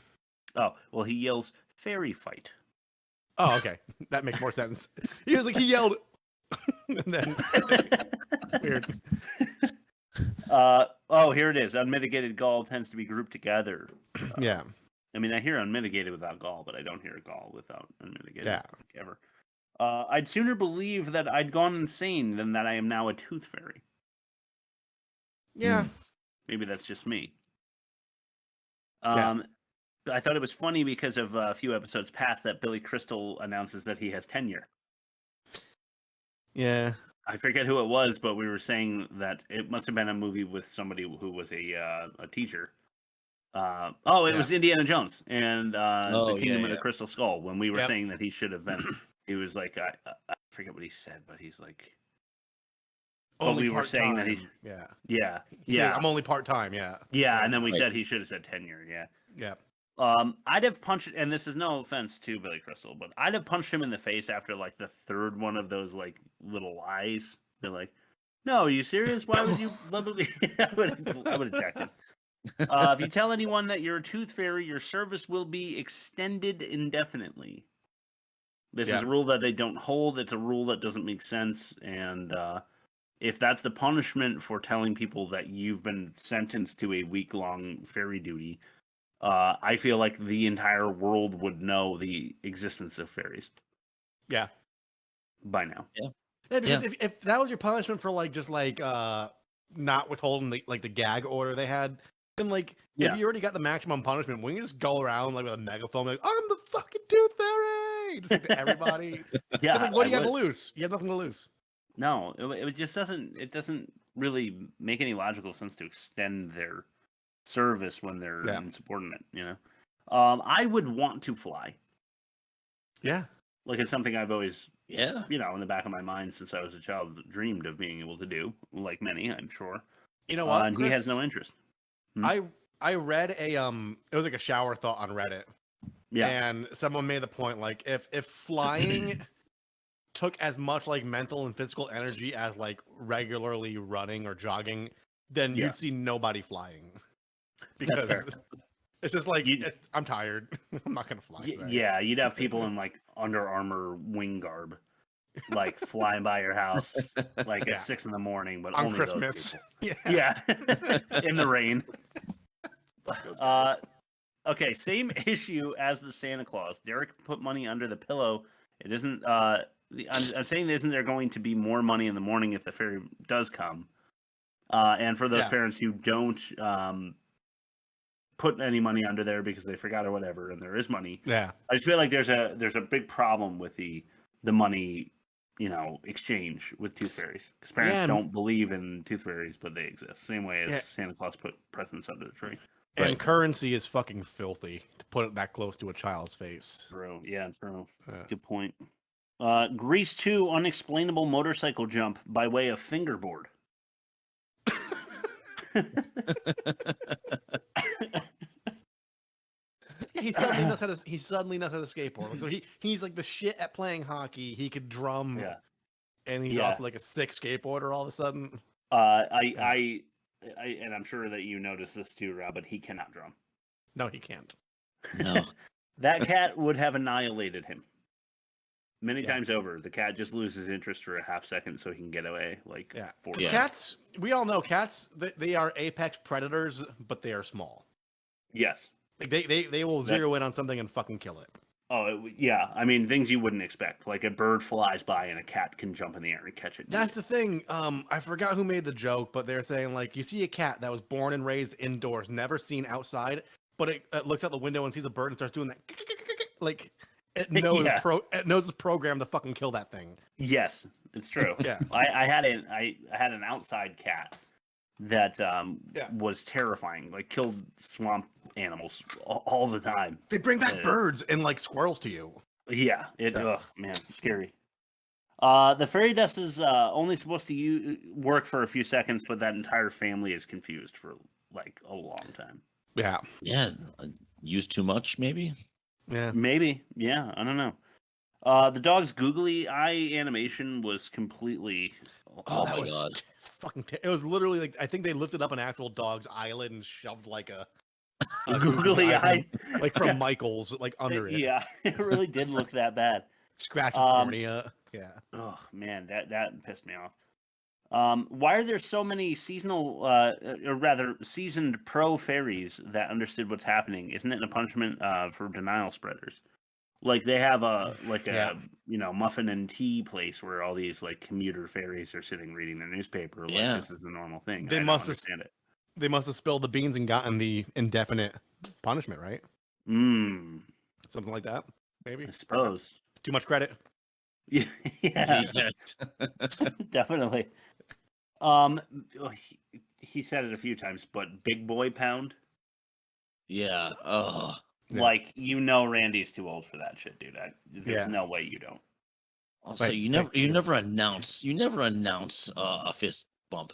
Oh, well, he yells fairy fight. Oh, okay. That makes more sense. He was like, he yelled. And then, weird. Oh, here it is. Unmitigated gall tends to be grouped together. Yeah. I mean, I hear unmitigated without gall, but I don't hear gall without unmitigated. Yeah. Ever. I'd sooner believe that I'd gone insane than that I am now a tooth fairy. Yeah. Maybe that's just me. Yeah. I thought it was funny because of a few episodes past that Billy Crystal announces that he has tenure. Yeah. I forget who it was, but we were saying that it must have been a movie with somebody who was a teacher. It was Indiana Jones and the Kingdom of the Crystal Skull. When we were saying that he should have been, he was like, I forget what he said, but he's like, Only we were saying that he, yeah. I'm only part time. Yeah. Yeah, and then we said he should have said tenure. Yeah. Yeah. I'd have punched, and this is no offense to Billy Crystal, but I'd have punched him in the face after like the third one of those like little lies. They're like, "No, are you serious? Why would you?" I would have attacked him. If you tell anyone that you're a tooth fairy, your service will be extended indefinitely. This is a rule that they don't hold. It's a rule that doesn't make sense, and if that's the punishment for telling people that you've been sentenced to a week-long fairy duty. I feel like the entire world would know the existence of fairies. Yeah. By now. Yeah. If that was your punishment for not withholding the gag order they had, then if you already got the maximum punishment, wouldn't you just go around with a megaphone like, I'm the fucking tooth fairy, just to everybody? Yeah. What do you have to lose? You have nothing to lose. No, it just doesn't. It doesn't really make any logical sense to extend their service when they're insubordinate, I would want to fly. Yeah. Like it's something I've always, in the back of my mind since I was a child, dreamed of being able to do, like many, I'm sure. You know what, and Chris? He has no interest. I read it was like a shower thought on Reddit. Yeah. And someone made the point, if flying took as much mental and physical energy as regularly running or jogging, then you'd see nobody flying. Because it's just I'm tired. I'm not gonna fly. Yeah, you'd have people in Under Armour wing garb, flying by your house at 6 a.m, but on only Christmas. Those people. Yeah, in the rain. Okay, same issue as the Santa Claus. Derek put money under the pillow. It isn't. I'm saying isn't there going to be more money in the morning if the fairy does come? And for those parents who don't put any money under there because they forgot or whatever, and there is money. Yeah, I just feel like there's a big problem with the money, exchange with tooth fairies because parents don't believe in tooth fairies, but they exist. Same way as Santa Claus put presents under the tree. And currency is fucking filthy to put it that close to a child's face. True. Yeah, true. Good point. Grease 2 unexplainable motorcycle jump by way of fingerboard. Yeah, he suddenly knows how to skateboard. So he's like the shit at playing hockey. He could drum. Yeah. And he's also a sick skateboarder all of a sudden. And I'm sure that you noticed this too, Rob, but he cannot drum. No, he can't. No. That cat would have annihilated him. Many times over. The cat just loses interest for a half second so he can get away. Cats, we all know cats, they are apex predators, but they are small. Yes. They will zero in on something and fucking kill it. Oh, yeah. I mean, things you wouldn't expect. Like a bird flies by and a cat can jump in the air and catch it. That's the thing. I forgot who made the joke, but they're saying, you see a cat that was born and raised indoors, never seen outside, but it looks out the window and sees a bird and starts doing that. It knows it knows it's programmed to fucking kill that thing. Yes, it's true. Yeah. I had an outside cat that was terrifying. Killed swamp animals all the time. They bring back birds and squirrels to you. Yeah. Ugh, man, scary. The fairy dust is only supposed to work for a few seconds, but that entire family is confused for a long time. Yeah. Yeah. Used too much, maybe. Yeah. Maybe. Yeah. I don't know. The dog's googly eye animation was completely. Oh my god! Fucking. It was literally I think they lifted up an actual dog's eyelid and shoved a googly eye, from Michael's, under it. Yeah, it really did look that bad. Scratches cornea. Yeah. Oh man, that pissed me off. Why are there so many seasonal, or rather seasoned pro fairies that understood what's happening? Isn't it a punishment for denial spreaders? They have a muffin and tea place where all these commuter fairies are sitting reading their newspaper. This is a normal thing. They must understand it. they must have spilled the beans and gotten the indefinite punishment, right? Something like that, maybe. I suppose. Too much credit. Yeah, Yes. definitely. He said it a few times, but big boy pound. Yeah. Oh. Like Randy's too old for that shit, dude. There's no way you don't. Also, you never announce a fist bump.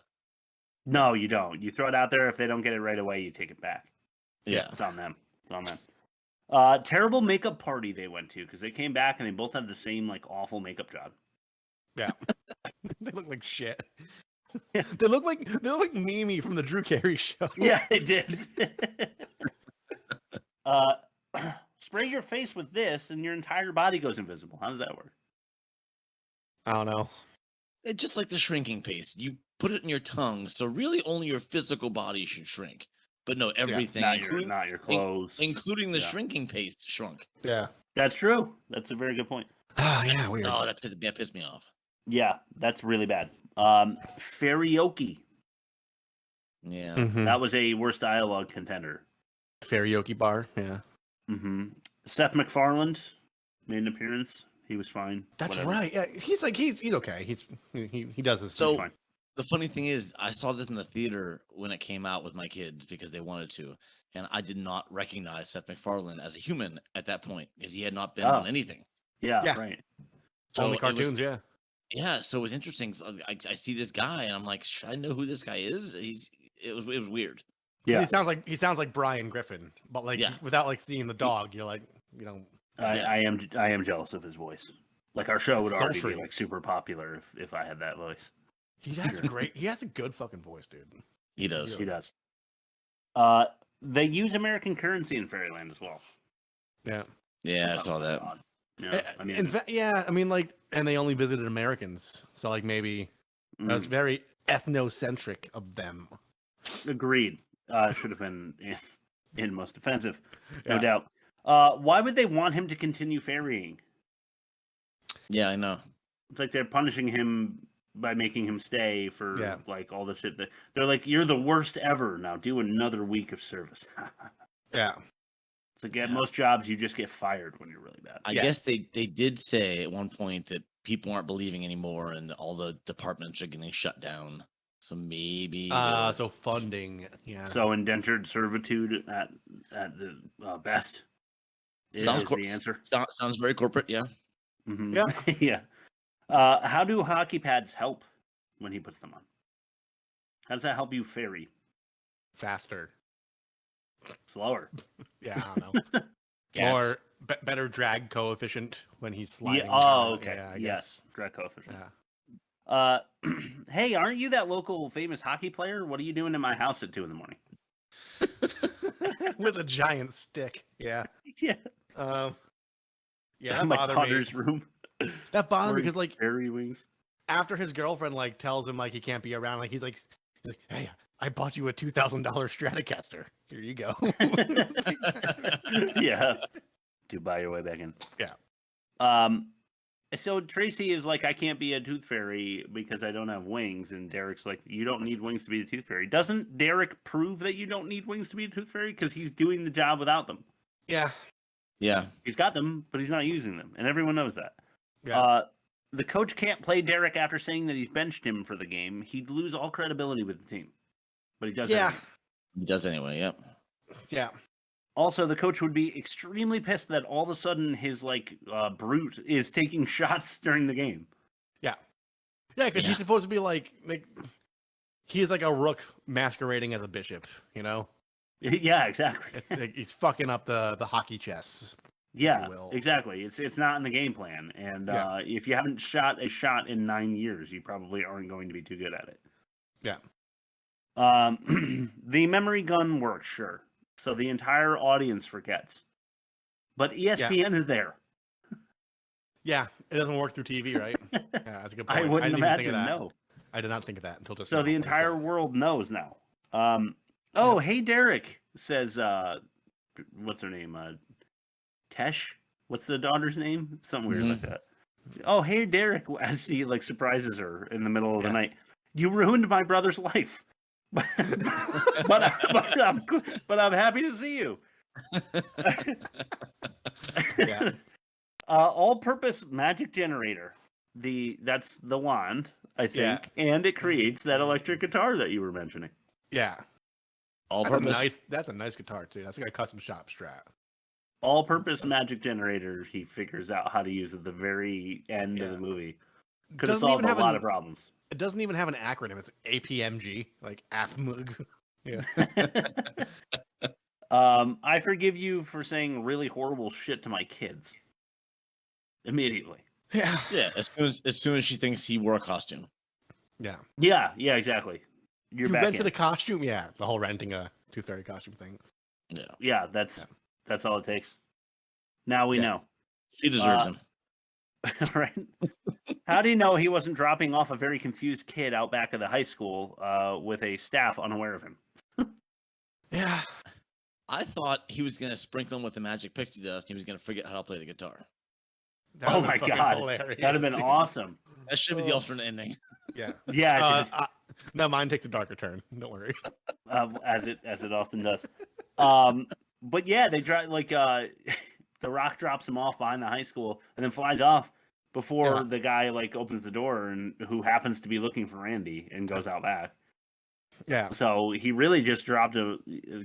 No, you don't. You throw it out there. If they don't get it right away, you take it back. Yeah, it's on them. It's on them. Terrible makeup party they went to because they came back and they both had the same like awful makeup job. Yeah, they look like shit. They look like Mimi from the Drew Carey show. Yeah, they did. Spray your face with this, and your entire body goes invisible. How does that work? I don't know. It's just like the shrinking paste. You put it in your tongue, so really only your physical body should shrink. But no, everything, not your clothes, including the shrinking paste, shrunk. Yeah, that's true. That's a very good point. Oh yeah, weird. Oh, that pissed me off. Yeah, that's really bad. Karaoke. Yeah, that was a worst dialogue contender. Karaoke bar. Yeah. Seth MacFarlane made an appearance. He was fine. That's right. Yeah, he's okay. He does his. So fine. The funny thing is, I saw this in the theater when it came out with my kids because they wanted to, and I did not recognize Seth MacFarlane as a human at that point because he had not been on anything. Yeah, right. So only cartoons. Yeah. So it was interesting. So I see this guy, and I'm like, should I know who this guy is? It was weird. Yeah, he sounds like Brian Griffin, but like without like seeing the dog, you're like, I am jealous of his voice. Like our show would already be like super popular if I had that voice. He has a good fucking voice, dude. He does. He does. They use American currency in Fairyland as well. Yeah. Yeah, I saw that. Yeah, I mean, like, and they only visited Americans, so like maybe that was very ethnocentric of them. Agreed. Should have been in most offensive, no doubt. Why would they want him to continue ferrying? Yeah, I know. It's like they're punishing him by making him stay for like all the shit that they're like, you're the worst ever. Now do another week of service. Yeah. It's like at most jobs you just get fired when you're really bad. I guess they did say at one point that people aren't believing anymore and all the departments are getting shut down. So maybe so funding, So indentured servitude at the best is the answer. Sounds very corporate, yeah. Yeah. Yeah. How do hockey pads help when he puts them on? How does that help you ferry? Faster. Slower. Yeah, I don't know. Or better drag coefficient when he's sliding. Yeah, oh, okay. Yeah, I yes, guess. drag coefficient. Yeah. Hey, aren't you that local famous hockey player? What are you doing in my house at 2 a.m? With a giant stick. Yeah. Yeah. Yeah, that my bothered daughter's me. room. That bothered me because like fairy wings. After his girlfriend like tells him like he can't be around, like he's like, hey, I bought you a $2,000 Stratocaster. Here you go. Yeah. Do buy your way back in. Yeah. So Tracy is like, I can't be a tooth fairy because I don't have wings, and Derek's like, you don't need wings to be a tooth fairy. Doesn't Derek prove that you don't need wings to be a tooth fairy because he's doing the job without them? Yeah. Yeah. He's got them, but he's not using them, and everyone knows that. Yeah. The coach can't play Derek after saying that he's benched him for the game. He'd lose all credibility with the team. But he does anyway. He does anyway, yep. Yeah. Also, the coach would be extremely pissed that all of a sudden his brute is taking shots during the game. Yeah. Yeah, because he's supposed to be like he is like a rook masquerading as a bishop, you know? Yeah, exactly. It's like he's fucking up the hockey chess. Yeah, exactly. It's not in the game plan, and if you haven't shot a shot in 9 years, you probably aren't going to be too good at it. Yeah. The memory gun works, sure. So the entire audience forgets, but ESPN is there. Yeah, it doesn't work through TV, right? Yeah, that's a good point. I wouldn't didn't even think imagine. of that. No, I did not think of that until just. So now, the entire world knows now. Hey Derek, says what's her name? Tesh. What's the daughter's name? Something weird like that. Oh, hey Derek, as he like surprises her in the middle of the night. You ruined my brother's life. but I'm happy to see you. Yeah. All-purpose magic generator. That's the wand, I think, and it creates that electric guitar that you were mentioning. Yeah. All-purpose. That's a nice guitar too. That's like a custom shop Strat. All-purpose magic generator. He figures out how to use at the very end of the movie. Could have solved a lot of problems. It doesn't even have an acronym. It's APMG, like AFMUG. Yeah. I forgive you for saying really horrible shit to my kids. Immediately. Yeah. Yeah. As soon as she thinks he wore a costume. Yeah. Yeah. Exactly. You rented a costume. Yeah. The whole renting a Tooth Fairy costume thing. Yeah. Yeah. That's all it takes. Now we know. She deserves him. Right? How do you know he wasn't dropping off a very confused kid out back of the high school with a staff unaware of him? Yeah. I thought he was going to sprinkle him with the magic pixie dust. He was going to forget how to play the guitar. Oh my god. That'd have been awesome. That should be the alternate ending. Yeah. Yeah. No, mine takes a darker turn. Don't worry. As it often does. But yeah, they drive the Rock drops him off behind the high school and then flies off before the guy opens the door and who happens to be looking for Randy and goes out back. Yeah. So he really just dropped a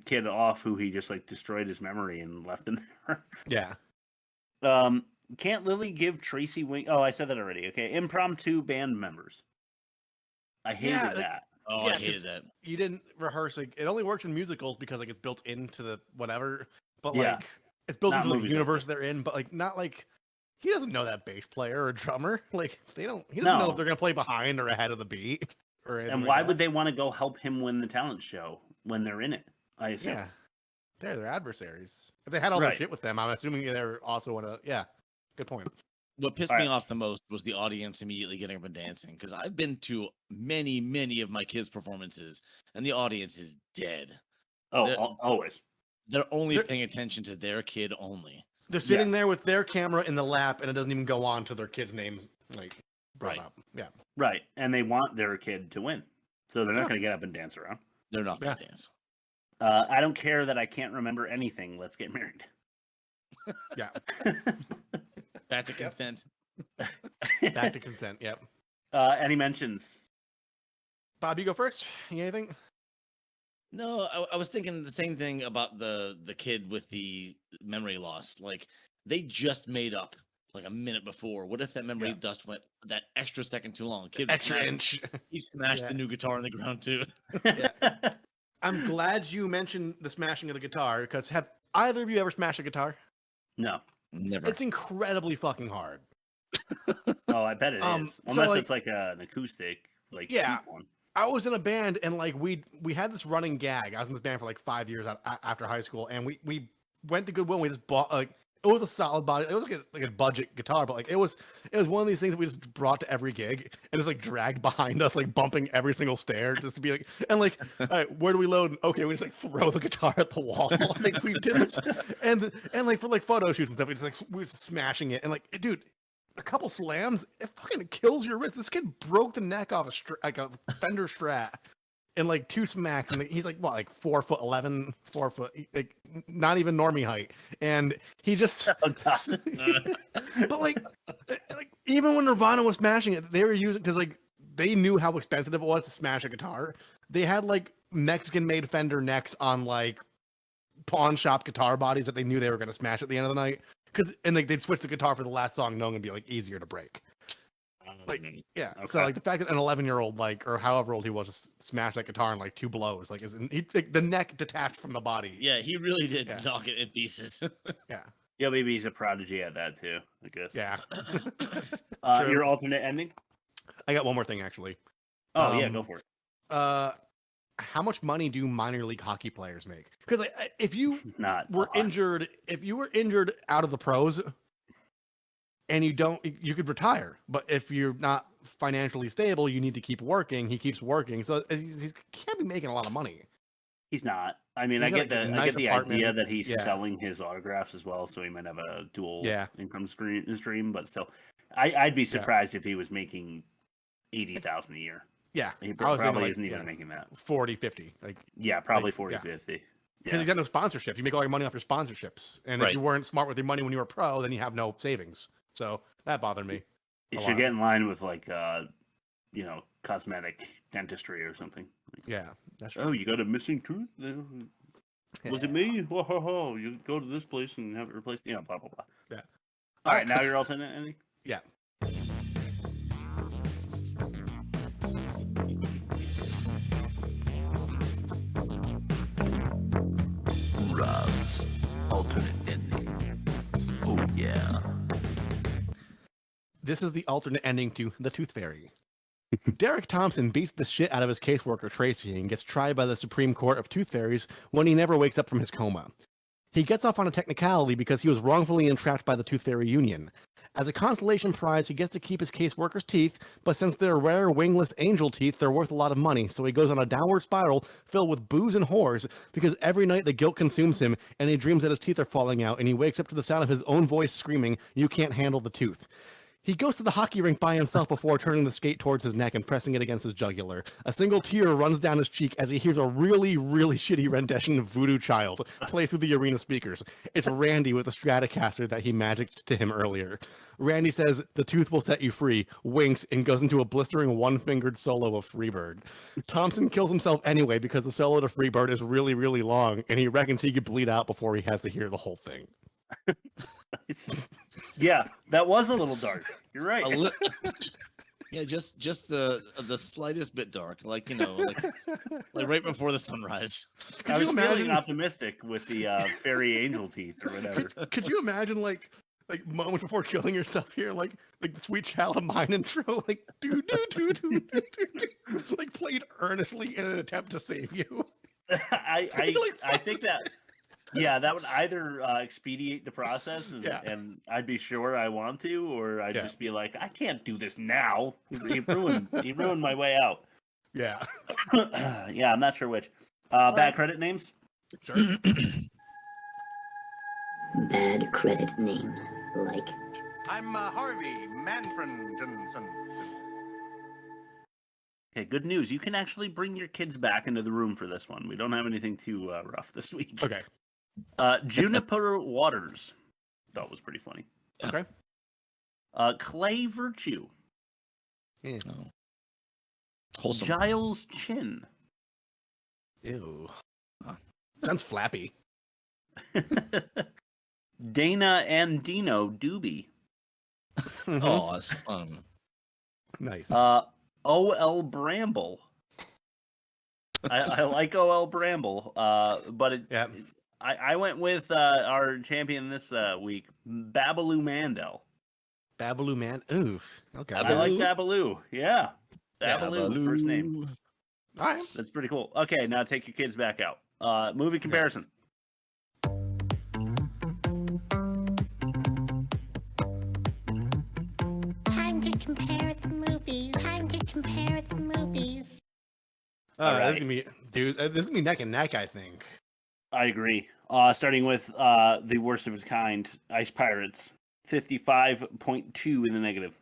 kid off who he just destroyed his memory and left him there. Yeah. Can't Lily give Tracy wing? Oh, I said that already. Okay. Impromptu band members. I hated that. Oh, I hated that. You didn't rehearse. It only works in musicals because it's built into the whatever. But it's built into the universe they're in. But not he doesn't know that bass player or drummer. They don't. He doesn't know if they're gonna play behind or ahead of the beat. And why would they want to go help him win the talent show when they're in it? I assume. Yeah, they're adversaries. If they had all their shit with them, I'm assuming they're also want to. Yeah, good point. What pissed me off the most was the audience immediately getting up and dancing, because I've been to many of my kids' performances, and the audience is dead. Oh, always. They're only paying attention to their kid only. They're sitting there with their camera in the lap, and it doesn't even go on to their kid's name brought up. Yeah. Right, and they want their kid to win, so they're not going to get up and dance around. They're not going to dance. I don't care that I can't remember anything. Let's get married. Yeah. Back to consent. Back to consent. Yep. Any mentions? Bob, you go first. You got anything? No, I was thinking the same thing about the kid with the memory loss. They just made up a minute before. What if that memory dust went that extra second too long? Kid extra inch. He smashed the new guitar on the ground too. I'm glad you mentioned the smashing of the guitar, because have either of you ever smashed a guitar? No, never. It's incredibly fucking hard. Oh, I bet it is. Unless it's an acoustic, one. I was in a band, and we had this running gag. I was in this band for 5 years after high school, and we went to Goodwill. And we just bought it was a solid body. It was a budget guitar, but it was one of these things that we just brought to every gig and just dragged behind us, bumping every single stair just to be all right, where do we load? Okay, we just throw the guitar at the wall. We did this, and for photo shoots and stuff, we were smashing it, and dude, a couple slams, it fucking kills your wrist. This kid broke the neck off a Fender Strat in 2 smacks, and he's 4'11", 4 foot, not even normie height, and he just. But even when Nirvana was smashing it, they were using, because they knew how expensive it was to smash a guitar. They had Mexican-made Fender necks on pawn shop guitar bodies that they knew they were going to smash at the end of the night. And they'd switch the guitar for the last song, knowing it'd be easier to break. Yeah. Okay. So the fact that an 11-year-old or however old he was just smashed that guitar in 2 blows, the neck detached from the body. Yeah, he really did knock it in pieces. Yeah. Yeah, maybe he's a prodigy at that too, I guess. Yeah. Your alternate ending? I got one more thing actually. Oh yeah, go for it. How much money do minor league hockey players make? Because if you were injured out of the pros, and you could retire. But if you're not financially stable, you need to keep working. He keeps working, so he can't be making a lot of money. He's not. I mean, I get the idea that he's selling his autographs as well, so he might have a dual income stream. But still, I'd be surprised if he was making $80,000 a year. Yeah, He I was thinking, probably like, isn't even yeah, making that. 40, 50. Like, Yeah, probably like, 40, yeah. 50. Because Yeah. you got no sponsorships. You make all your money off your sponsorships. And if Right. you weren't smart with your money when you were pro, then you have no savings. So that bothered me. You a should lot. get in line with like cosmetic dentistry or something. Like, Yeah, that's oh, true. you got a missing tooth? Was it me? Whoa, ho, ho. You go to this place and have it replaced. Blah blah blah. Yeah. All right, now you're all set. Anything? Yeah. Rob's alternate ending. Oh yeah. This is the alternate ending to The Tooth Fairy. Derek Thompson beats the shit out of his caseworker Tracy and gets tried by the Supreme Court of Tooth Fairies when he never wakes up from his coma. He gets off on a technicality because he was wrongfully entrapped by the Tooth Fairy Union. As a consolation prize, he gets to keep his caseworker's teeth, but since they're rare wingless angel teeth, they're worth a lot of money, so he goes on a downward spiral filled with booze and whores because every night the guilt consumes him and he dreams that his teeth are falling out and he wakes up to the sound of his own voice screaming, "You can't handle the tooth." He goes to the hockey rink by himself before turning the skate towards his neck and pressing it against his jugular. A single tear runs down his cheek as he hears a really, really shitty rendition of Voodoo Child play through the arena speakers. It's Randy with a Stratocaster that he magicked to him earlier. Randy says, "The tooth will set you free," winks, and goes into a blistering one-fingered solo of Freebird. Thompson kills himself anyway because the solo to Freebird is really, really long, and he reckons he could bleed out before he has to hear the whole thing. Yeah, that was a little dark. You're right. Yeah, just the slightest bit dark, like like right before the sunrise. I was feeling optimistic with the fairy angel teeth or whatever. Could you imagine like moments before killing yourself here, like the Sweet Child of Mine intro, like do do do do do do, like played earnestly in an attempt to save you. I think that. Yeah, that would either expedite the process, and I'd be sure I want to, or I'd just be like, I can't do this now. He ruined my way out. Yeah. Yeah, I'm not sure which. Bad credit names? Sure. Bad credit names, like... I'm Harvey Manfred Jonson. Okay, good news. You can actually bring your kids back into the room for this one. We don't have anything too rough this week. Okay. Juniper Waters. That was pretty funny. Okay. Clay Virtue. Yeah. Oh. Wholesome. Giles Chin. Ew. Sounds flappy. Dana and Dino Doobie. Oh, that's fun. Nice. O.L. Bramble. I like O.L. Bramble, but I went with our champion this week, Babaloo Mandel. Babaloo Man. Oof. Okay. I like Babaloo. Yeah. Babaloo, first name. All right. That's pretty cool. Okay, now take your kids back out. Movie comparison. Time to compare the movies. Time to compare the movies. This is gonna be, dude. This is gonna be neck and neck, I think. I agree. Starting with the worst of its kind, Ice Pirates, 55.2 in the negative.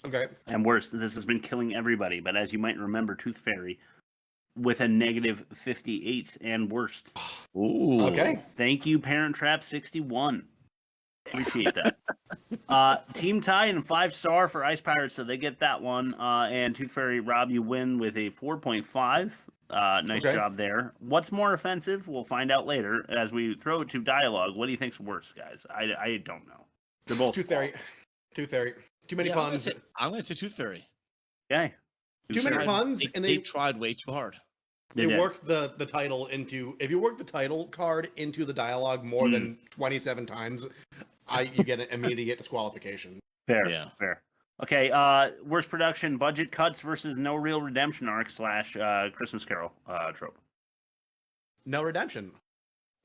Okay. And worse, this has been killing everybody. But as you might remember, Tooth Fairy with a negative 58 and worst. Ooh. Okay. Thank you, Parent Trap 61. Appreciate that. Team tie and 5-star for Ice Pirates, so they get that one. And Tooth Fairy, Rob, you win with a 4.5. Nice job there. What's more offensive? We'll find out later as we throw it to dialogue. What do you think's worse, guys? I don't know. They're both Tooth Fairy. Tooth Fairy. Too many puns. I'm gonna say Tooth Fairy. Okay. Too many puns, and they tried way too hard. They worked the title into. If you work the title card into the dialogue more than 27 times, you get an immediate disqualification. Fair. Yeah. Fair. Okay. Worst production: budget cuts versus no real redemption arc / Christmas Carol trope. No redemption.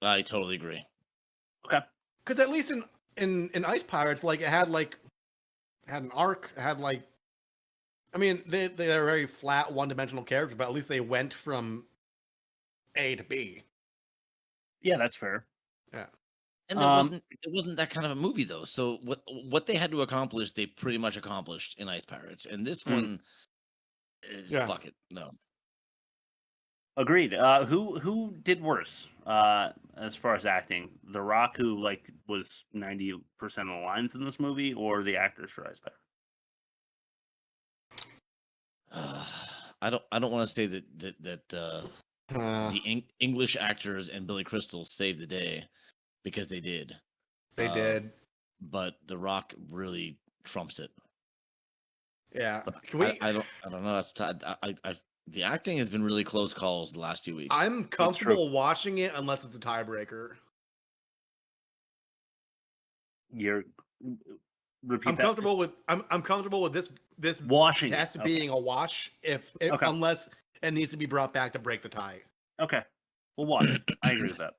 I totally agree. Okay. Because at least in Ice Pirates, like it had an arc. It had like. I mean, they're very flat, one-dimensional characters, but at least they went from A to B. Yeah, that's fair. Yeah. And it wasn't that kind of a movie though. So what they had to accomplish, they pretty much accomplished in Ice Pirates. And this one, Fuck it. No. Agreed. Who did worse as far as acting? The Rock, who like was 90% of the lines in this movie, or the actors for Ice I don't want to say that the English actors and Billy Crystal saved the day, because they did. They did. But The Rock really trumps it. Yeah. But Can we? I don't know. That's the acting has been really close calls the last few weeks. I'm comfortable watching it unless it's a tiebreaker. You're repeat I'm that. comfortable with I'm comfortable with this Washing test it. being a wash if Okay. unless it needs to be brought back to break the tie. Okay, we'll watch it. I agree with that.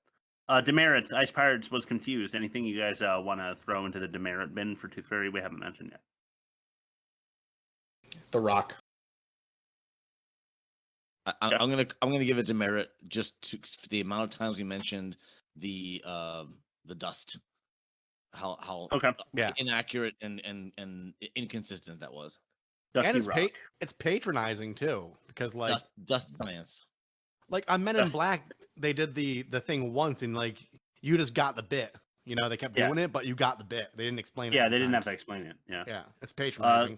Demerits, Ice Pirates was confused. Anything you guys want to throw into the demerit bin for Tooth Fairy we haven't mentioned yet? The Rock. I'm gonna give it demerit just for the amount of times we mentioned the dust. How inaccurate and inconsistent that was. And it's patronizing too, because like dust science. Like on Men in Black, they did the thing once, and like you just got the bit. You know, they kept doing it, but you got the bit. They didn't explain it. Yeah, they didn't have to explain it. Yeah, yeah, it's patronizing.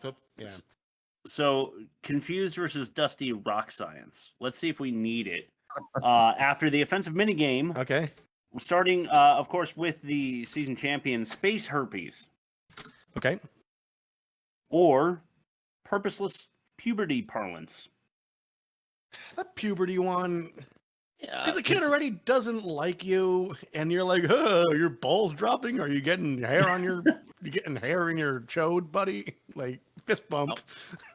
So confused versus dusty rock science. Let's see if we need it. After the offensive minigame. Okay. We're starting, of course, with the season champion, Space Herpes. Okay. Or Purposeless Puberty Parlance. That puberty one. Yeah. Because the kid already doesn't like you, and you're like, "Oh, your balls dropping? Are you getting hair on your? You getting hair in your chode, buddy? Like fist bump."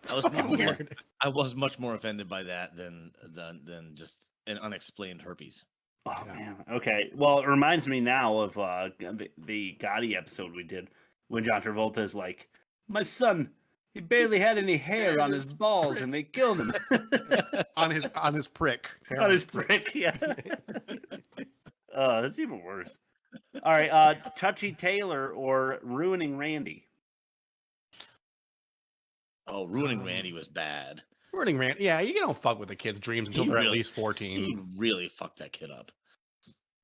I was much more offended by that than just an unexplained herpes. Oh man. Okay. Well, it reminds me now of the Gotti episode we did when John Travolta is like, "My son, he barely had any hair on his balls, and they killed him." on his prick. On his prick, yeah. Oh, that's even worse. All right, Touchy Taylor or Ruining Randy? Oh, Ruining Randy was bad. Ruining Randy, yeah, you don't fuck with the kid's dreams until they're at least 14. He really fucked that kid up.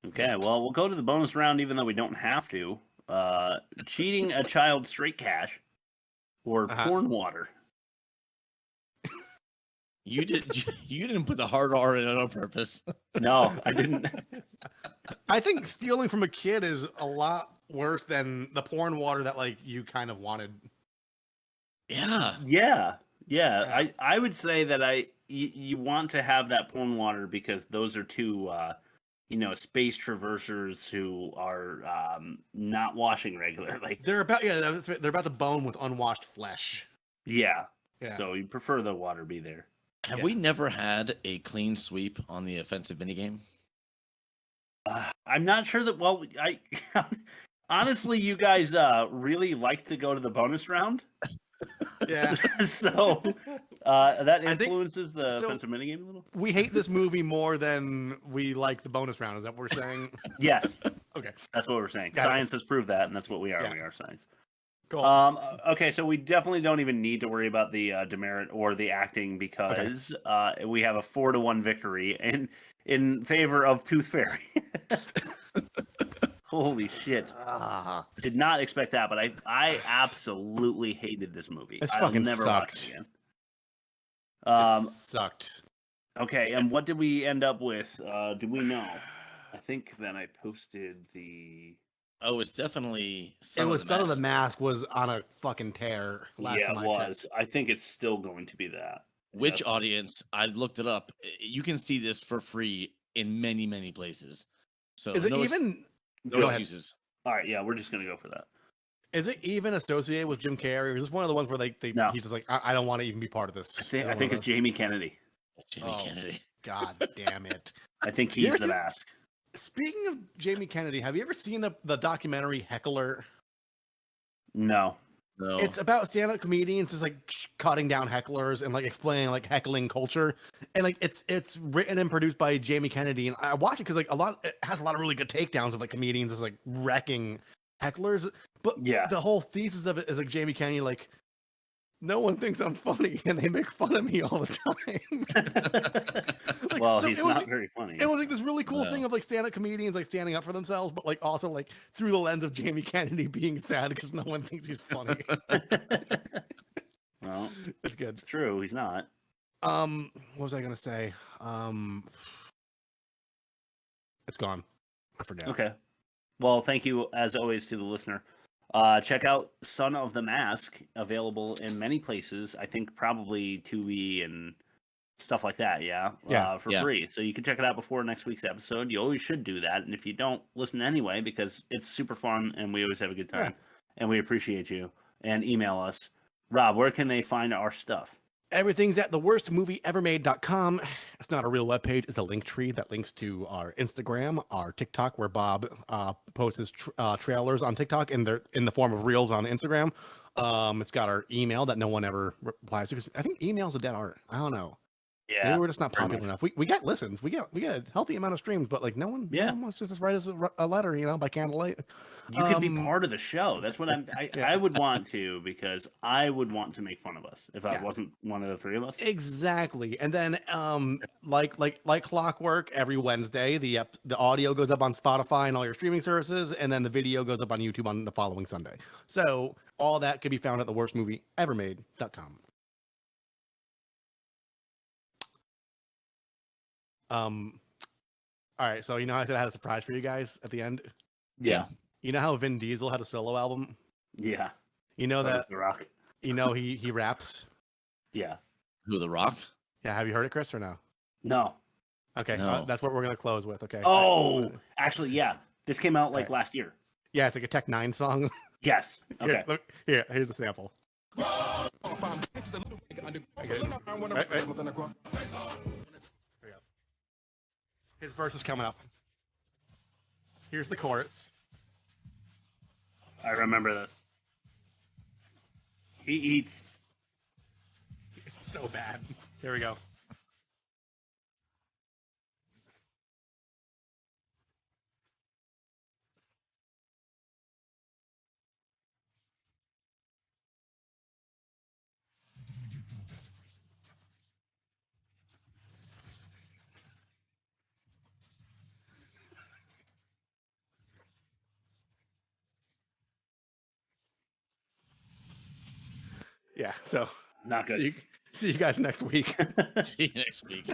Okay, well, we'll go to the bonus round even though we don't have to. Cheating a child straight cash or porn water? You didn't put the hard R in it on purpose. No, I didn't. I think stealing from a kid is a lot worse than the porn water that like you kind of wanted. Yeah. I would say that you want to have that porn water because those are two space traversers who are not washing regularly. They're about to bone with unwashed flesh. Yeah. Yeah. So you prefer the water be there. Have we never had a clean sweep on the offensive minigame? I'm not sure that. Well, I honestly, you guys really like to go to the bonus round. Yeah. So that influences the offensive minigame a little. We hate this movie more than we like the bonus round. Is that what we're saying? Yes. Okay. That's what we're saying. Got it. Science has proved that, and that's what we are. Yeah. We are science. Cool. Okay, so we definitely don't even need to worry about the demerit or the acting because we have a 4-1 victory in favor of Tooth Fairy. Holy shit! Did not expect that, but I absolutely hated this movie. It's I'll fucking never watch sucked. it again. It sucked. Okay, and what did we end up with? Do we know? I think then I posted the. Oh, it's definitely. Son of the Mask was on a fucking tear. Last Yeah, time it I was. checked. I think it's still going to be that. Which audience? I looked it up. You can see this for free in many, many places. So Is it no even? no Go ahead. excuses. All right, yeah, we're just gonna go for that. Is it even associated with Jim Carrey? Or is this one of the ones where No. he's just like, I don't want to even be part of this? I think it's Jamie Kennedy. Jamie Kennedy. God damn it! I think You he's ever the seen- mask. Speaking of Jamie Kennedy, have you ever seen the documentary Heckler? No. No. It's about stand-up comedians just like cutting down hecklers and like explaining like heckling culture, and like it's written and produced by Jamie Kennedy. And I watch it because like it has a lot of really good takedowns of like comedians just like wrecking hecklers. But Yeah. the whole thesis of it is like Jamie Kennedy like no one thinks I'm funny, and they make fun of me all the time. Like, well, so he's it was not like- very funny. It was like this really cool No. thing of like stand-up comedians like standing up for themselves, but like also like through the lens of Jamie Kennedy being sad because no one thinks he's funny. Well, It's good. it's true. He's not. What was I gonna say? It's gone. I forgot. Okay. Well, thank you as always to the listener. Check out Son of the Mask, available in many places. I think probably Tubi and stuff like that. Yeah. Yeah. For Yeah. free. So you can check it out before next week's episode. You always should do that. And if you don't, listen anyway, because it's super fun and we always have a good time. And we appreciate you. And email us. Rob, where can they find our stuff? Everything's at theworstmovieevermade.com. It's not a real webpage. It's a link tree that links to our Instagram, our TikTok, where Bob posts his trailers on TikTok, and they're in the form of reels on Instagram. It's got our email that no one ever replies to. 'Cause I think email's a dead art. I don't know. Yeah. Maybe we're just not very popular much. enough. We get listens. We get a healthy amount of streams, but like no one wants to just write us a letter, by candlelight. You could be part of the show. That's what I would want to, because I would want to make fun of us if I wasn't one of the three of us. Exactly. And then like clockwork, every Wednesday the audio goes up on Spotify and all your streaming services, and then the video goes up on YouTube on the following Sunday. So all that can be found at theworstmovieevermade.com. All right, so I said I had a surprise for you guys at the end. Yeah. You know how Vin Diesel had a solo album? Yeah. You know So that does The Rock. he raps? Yeah. Who, The Rock? Yeah, have you heard it, Chris, or no? No. Okay, No. that's what we're gonna close with. Okay. Oh, actually, yeah. This came out like Okay. last year. Yeah, it's like a Tech 9 song. Yes. Okay. Here's a sample. His verse is coming up. Here's the chorus. I remember this. He eats. It's so bad. Here we go. Yeah, so Not good. See you guys next week. See you next week.